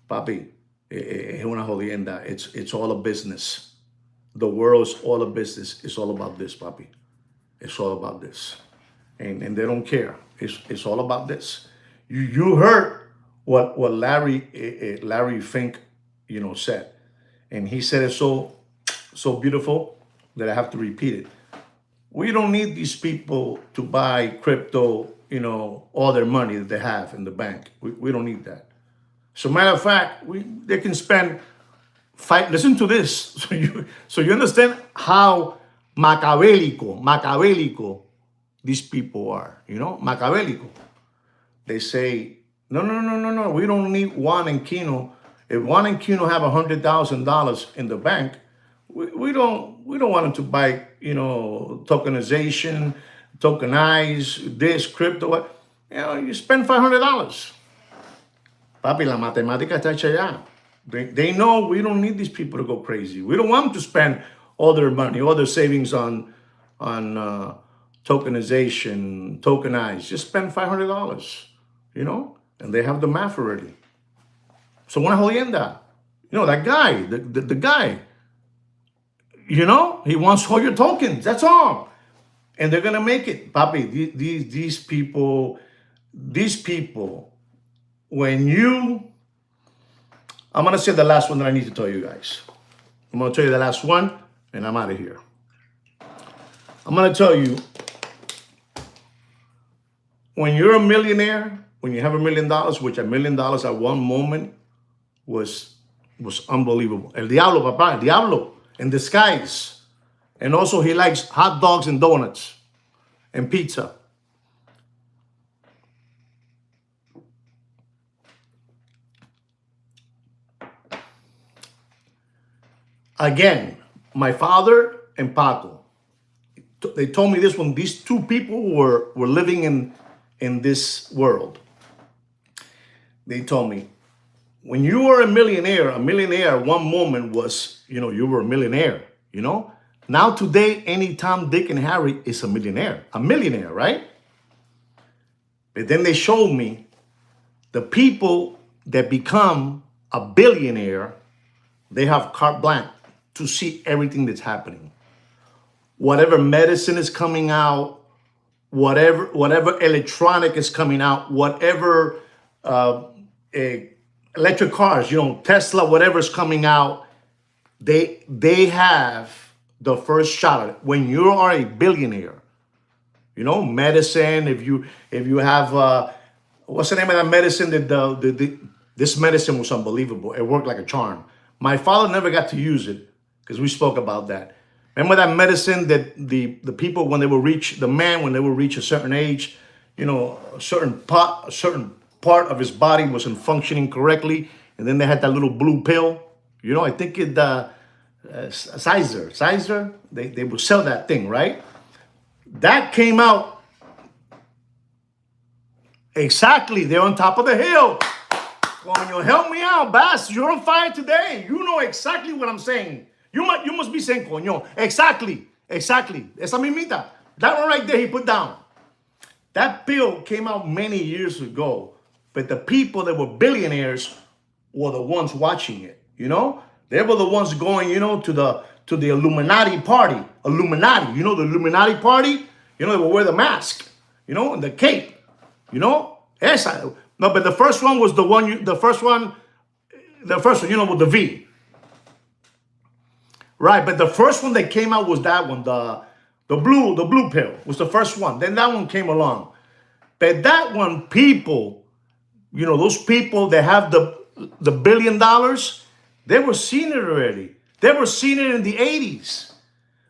Papi, es una jodienda. It's all a business. The world is all a business. It's all about this, papi. It's all about this. And they don't care. It's all about this. You heard what Larry Fink, said. And he said it so beautiful that I have to repeat it. We don't need these people to buy crypto, all their money that they have in the bank. We don't need that. So matter of fact, they can spend listen to this, so you understand how Machiavellical these people are, Machiavellical. They say, no, we don't need Juan and Kino. If Juan and Kino have $100,000 in the bank, we don't want them to buy, tokenization, tokenize this, crypto. You spend $500. Papi, la matemática está hecha ya. They know we don't need these people to go crazy. We don't want them to spend all their money, all their savings on tokenization, tokenize. Just spend $500, and they have the math already. So una jodienda. That guy, the guy, he wants all your tokens. That's all. And they're gonna make it. Papi, these people, I'm going to say the last one that I need to tell you guys. I'm going to tell you the last one, and I'm out of here. I'm going to tell you, when you're a millionaire, when you have $1 million, which $1 million at one moment was unbelievable. El Diablo, papá, El Diablo, in disguise. And also he likes hot dogs and donuts and pizza. Again, my father and Paco, they told me this when these two people were living in this world. They told me, when you were a millionaire at one moment was, you were a millionaire, Now today, any Tom, Dick, and Harry is a millionaire, right? But then they showed me the people that become a billionaire, they have carte blanche to see everything that's happening. Whatever medicine is coming out, whatever electronic is coming out, whatever electric cars, Tesla, whatever is coming out, they have the first shot at it. When you are a billionaire, medicine. If you have what's the name of that medicine? This medicine was unbelievable. It worked like a charm. My father never got to use it because we spoke about that. Remember that medicine that the people when they will reach a certain age, a certain part of his body wasn't functioning correctly, and then they had that little blue pill. I think it Sizer. They would sell that thing, right? That came out exactly. They're on top of the hill. Coño, help me out, Bass. You're on fire today. You know exactly what I'm saying. You must be saying, coño. Exactly. Esa mimita. That one right there he put down. That pill came out many years ago. But the people that were billionaires were the ones watching it, They were the ones going, to the Illuminati party. Illuminati, the Illuminati party? They will wear the mask, and the cape, Esa. No, but the first one was the first one, with the V. Right, but the first one that came out was that one, the blue pill was the first one. Then that one came along. But that one, people, those people that have the $1 billion, they were seeing it already. They were seeing it in the 80s.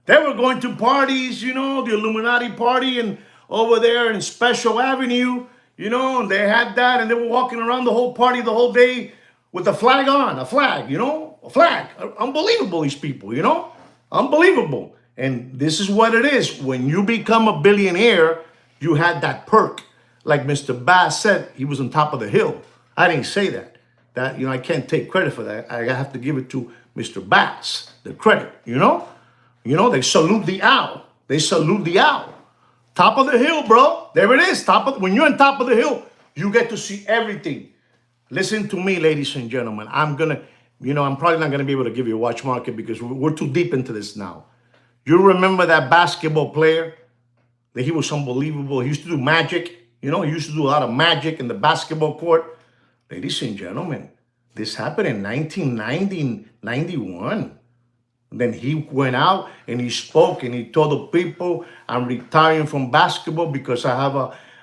They were going to parties, the Illuminati party and over there in Special Avenue, and they had that, and they were walking around the whole party the whole day with a flag on, a flag. Unbelievable, these people, unbelievable. And this is what it is. When you become a billionaire, you had that perk. Like Mr. Bass said, he was on top of the hill. I didn't say that. I can't take credit for that. I have to give it to Mr. Bass, the credit, they salute the owl. They salute the owl. Top of the hill, bro. There it is. When you're on top of the hill, you get to see everything. Listen to me, ladies and gentlemen. I'm probably not gonna be able to give you a watch market because we're too deep into this now. You remember that basketball player? That he was unbelievable. He used to do magic. He used to do a lot of magic in the basketball court. Ladies and gentlemen, this happened in 1990, 91. Then he went out and he spoke and he told the people, I'm retiring from basketball because I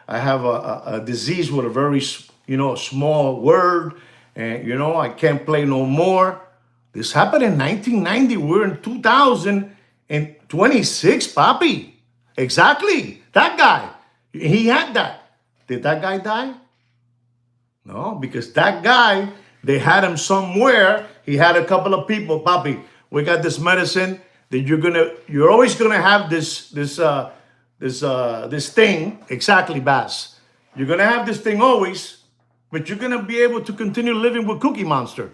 have a disease with a very, small word. And, I can't play no more. This happened in 1990. We're in 2026, papi. Exactly. That guy. He had that. Did that guy die? No, because that guy, they had him somewhere. He had a couple of people, papi. We got this medicine that you're always gonna have this thing. Exactly, Bass. You're gonna have this thing always, but you're gonna be able to continue living with Cookie Monster.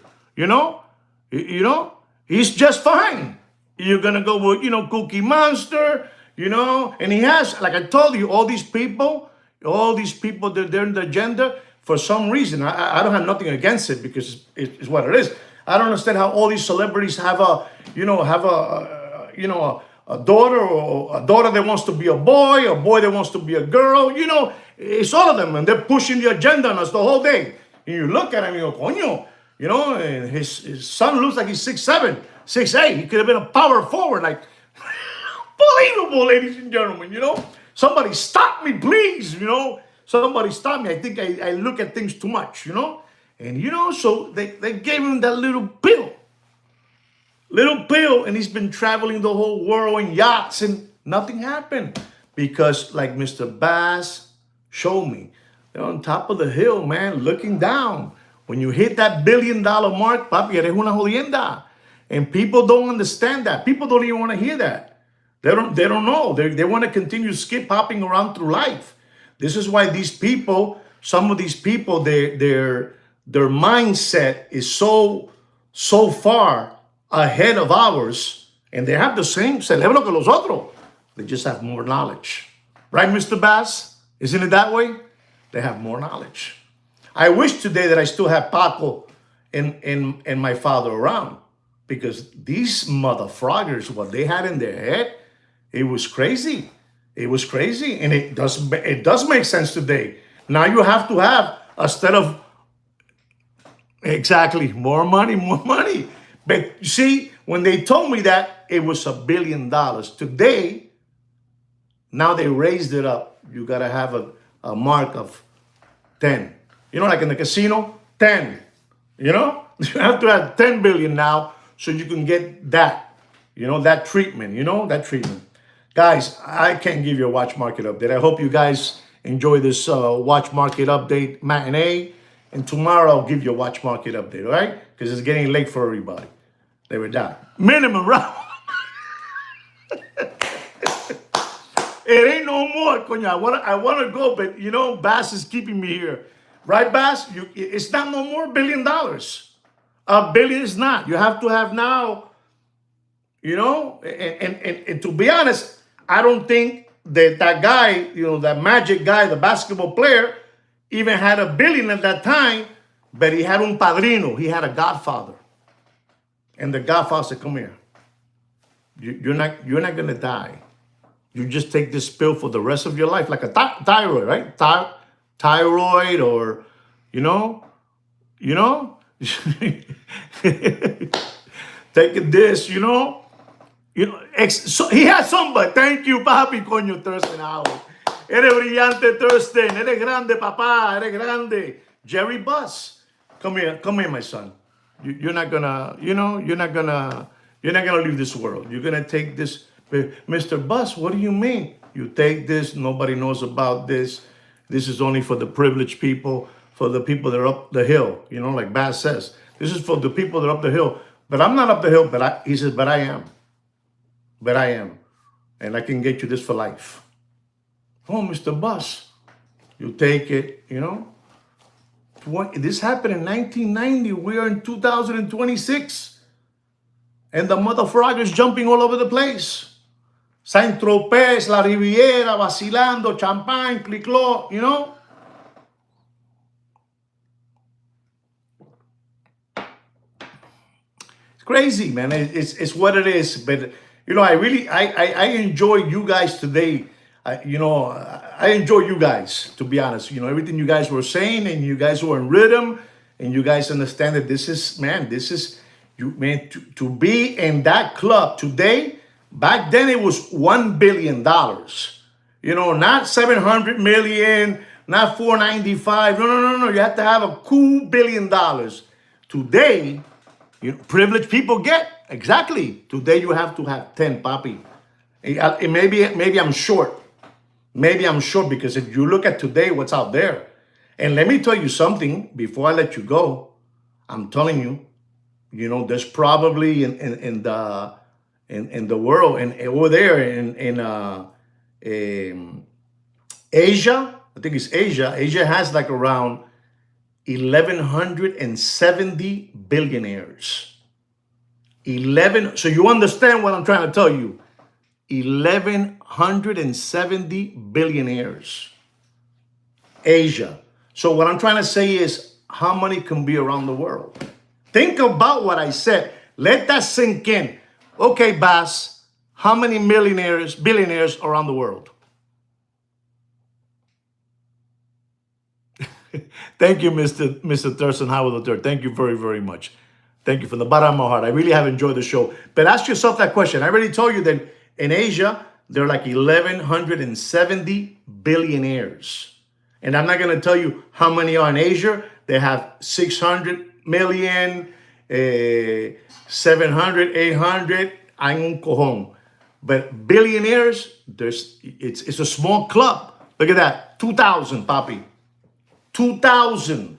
He's just fine. You're gonna go with Cookie Monster. And he has, like I told you, all these people that they're in the agenda for some reason. I don't have nothing against it because it's what it is. I don't understand how all these celebrities have a daughter or a daughter that wants to be a boy that wants to be a girl. It's all of them, and they're pushing the agenda on us the whole day. And you look at him, and you go, coño, and his son looks like he's 6'7", 6'8". He could have been a power forward, like unbelievable, ladies and gentlemen. Somebody stop me, please. Somebody stop me. I think I look at things too much. And, so they gave him that little pill, and he's been traveling the whole world in yachts, and nothing happened because, like Mr. Bass showed me, they're on top of the hill, man, looking down. When you hit that $1 billion mark, papi, eres una jodienda. And people don't understand that. People don't even want to hear that. They don't know. They want to continue skip hopping around through life. This is why some of these people, their mindset is so far ahead of ours, And they have the same cerebro que los otros. They just have more knowledge. Right, Mr. Bass? Isn't it that way? They have more knowledge. I wish today that I still have Paco and my father around, because these motherfroggers, what they had in their head, it was crazy. It was crazy. And it does make sense today. Now you have to have, instead of, exactly, more money, more money. But you see, when they told me that, it was $1 billion. Today, now they raised it up. You got to have a mark of 10. You know, like in the casino, 10. You know, you have to have 10 billion now so you can get that, you know, that treatment, that treatment. Guys, I can't give you a watch market update. I hope you guys enjoy this watch market update matinee. And tomorrow I'll give you a watch market update, all right? Because it's getting late for everybody. They were down. Minimum, right? It ain't no more, coño. I want to go, but you know, Bass is keeping me here. Right, Bass? It's not no more $1 billion. $1 billion is not. You have to have now, you know, and to be honest, I don't think that guy, you know, that magic guy, the basketball player, even had $1 billion at that time, but he had un padrino. He had a godfather. And the godfather said, come here. You're not going to die. You just take this pill for the rest of your life, like a thyroid, right? Thyroid, or, you know, taking this, you know. So he had somebody. Thank you, papi, coño, Thurston Howard. Eres brillante, Thurston. Eres grande, papá. Eres grande. Jerry Buss. Come here, my son. You're not gonna, you know, you're not gonna leave this world. You're gonna take this. Mr. Buss, what do you mean? You take this, nobody knows about this. This is only for the privileged people, for the people that are up the hill, you know, like Bass says. This is for the people that are up the hill. But I'm not up the hill, he says, but I am. But I am. And I can get you this for life. Oh, Mr. Buss, you take it, you know. This happened in 1990. We are in 2026. And the motherfroggers jumping all over the place. Saint-Tropez, La Riviera, vacilando, champagne, cliclot, you know? It's crazy, man. It's what it is. But, you know, I enjoy you guys today. I enjoy you guys, to be honest. You know, everything you guys were saying, and you guys were in rhythm, and you guys understand that this is, you, man, to be in that club today. Back then it was $1 billion. You know, not 700 million, not 495. No. You have to have a cool $1 billion. Today, privileged people get, exactly. Today you have to have 10, papi. Maybe I'm short. Maybe I'm short, because if you look at today, what's out there. And let me tell you something before I let you go. I'm telling you, you know, there's probably in the world, and over there in Asia, I think it's Asia. Asia has like around 1,170 billionaires. So you understand what I'm trying to tell you. 1,170 billionaires. Asia. So what I'm trying to say is, how many can be around the world? Think about what I said. Let that sink in. Okay, Bass, how many billionaires around the world? Thank you, Mr. Thurston Howard III. Thank you very, very much. Thank you from the bottom of my heart. I really have enjoyed the show. But ask yourself that question. I already told you that in Asia, there are like 1,170 billionaires. And I'm not going to tell you how many are in Asia. They have 600 million, 700, 800, hay un cojón. But billionaires, it's a small club. Look at that, 2,000, papi. 2,000.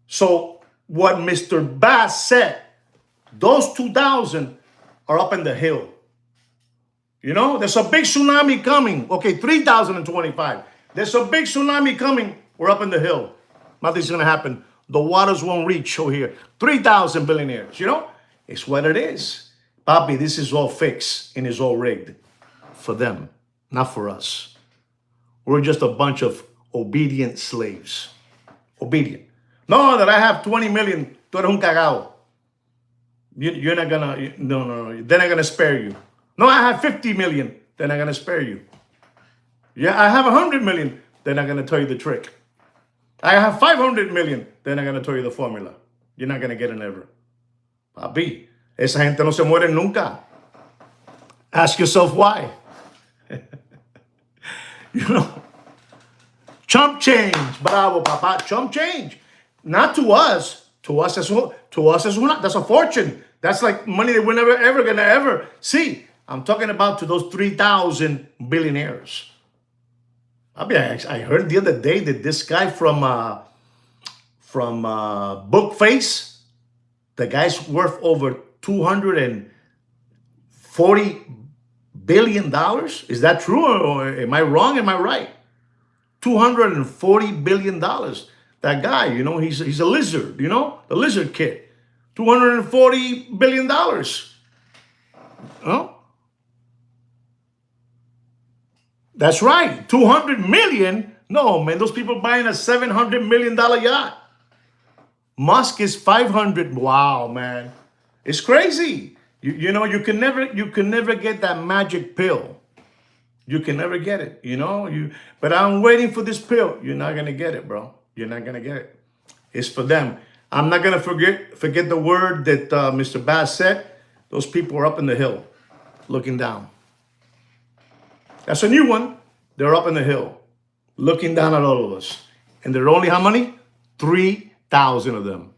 So what Mr. Bass said, those 2,000 are up in the hill. You know, there's a big tsunami coming. Okay, 3,025. There's a big tsunami coming. We're up in the hill. Nothing's going to happen. The waters won't reach over here. 3,000 billionaires, you know? It's what it is. Papi, this is all fixed and is all rigged for them, not for us. We're just a bunch of obedient slaves. Obedient. No, that I have 20 million. Tú eres un cagao. You're not gonna, no. They're not gonna spare you. No, I have 50 million. They're not gonna spare you. Yeah, I have 100 million. They're not gonna tell you the trick. I have 500 million. They're not gonna tell you the formula. You're not gonna get it ever. Papi, esa gente no se muere nunca. Ask yourself why. You know, chump change. Bravo, papa. Chump change. Not to us. To us as well. That's a fortune. That's like money that we're never ever gonna ever see. I'm talking about to those 3,000 billionaires. I heard the other day that this guy from Bookface, the guy's worth over $240 billion. Is that true, or am I wrong? Am I right? $240 billion. That guy, you know, he's a lizard, you know, the lizard kid. $240 billion. Huh? That's right. 200 million. No, man, those people buying a $700 million yacht. Musk is 500. Wow, man. It's crazy. You know, you can never get that magic pill. You can never get it, you know. But I'm waiting for this pill. You're not gonna get it, bro. You're not gonna get it. It's for them. I'm not gonna forget the word that Mr. Bass said. Those people are up in the hill, looking down. That's a new one. They're up in the hill, looking down at all of us. And there are only how many? 3,000 of them.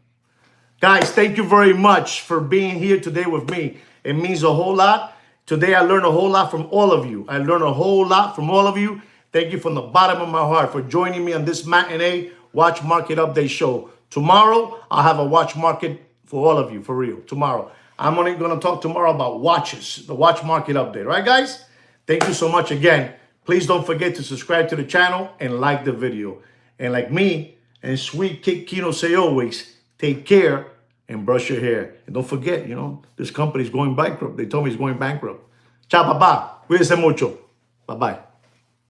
Guys, thank you very much for being here today with me. It means a whole lot. Today, I learned a whole lot from all of you. I learned a whole lot from all of you. Thank you from the bottom of my heart for joining me on this matinee watch market update show. Tomorrow, I'll have a watch market for all of you, for real, tomorrow. I'm only going to talk tomorrow about watches, the watch market update. Right, guys? Thank you so much again. Please don't forget to subscribe to the channel and like the video. And like me and Sweet Kid Kino say always, take care and brush your hair. And don't forget, you know, this company's going bankrupt. They told me it's going bankrupt. Ciao, papá. Cuídense mucho. Bye-bye.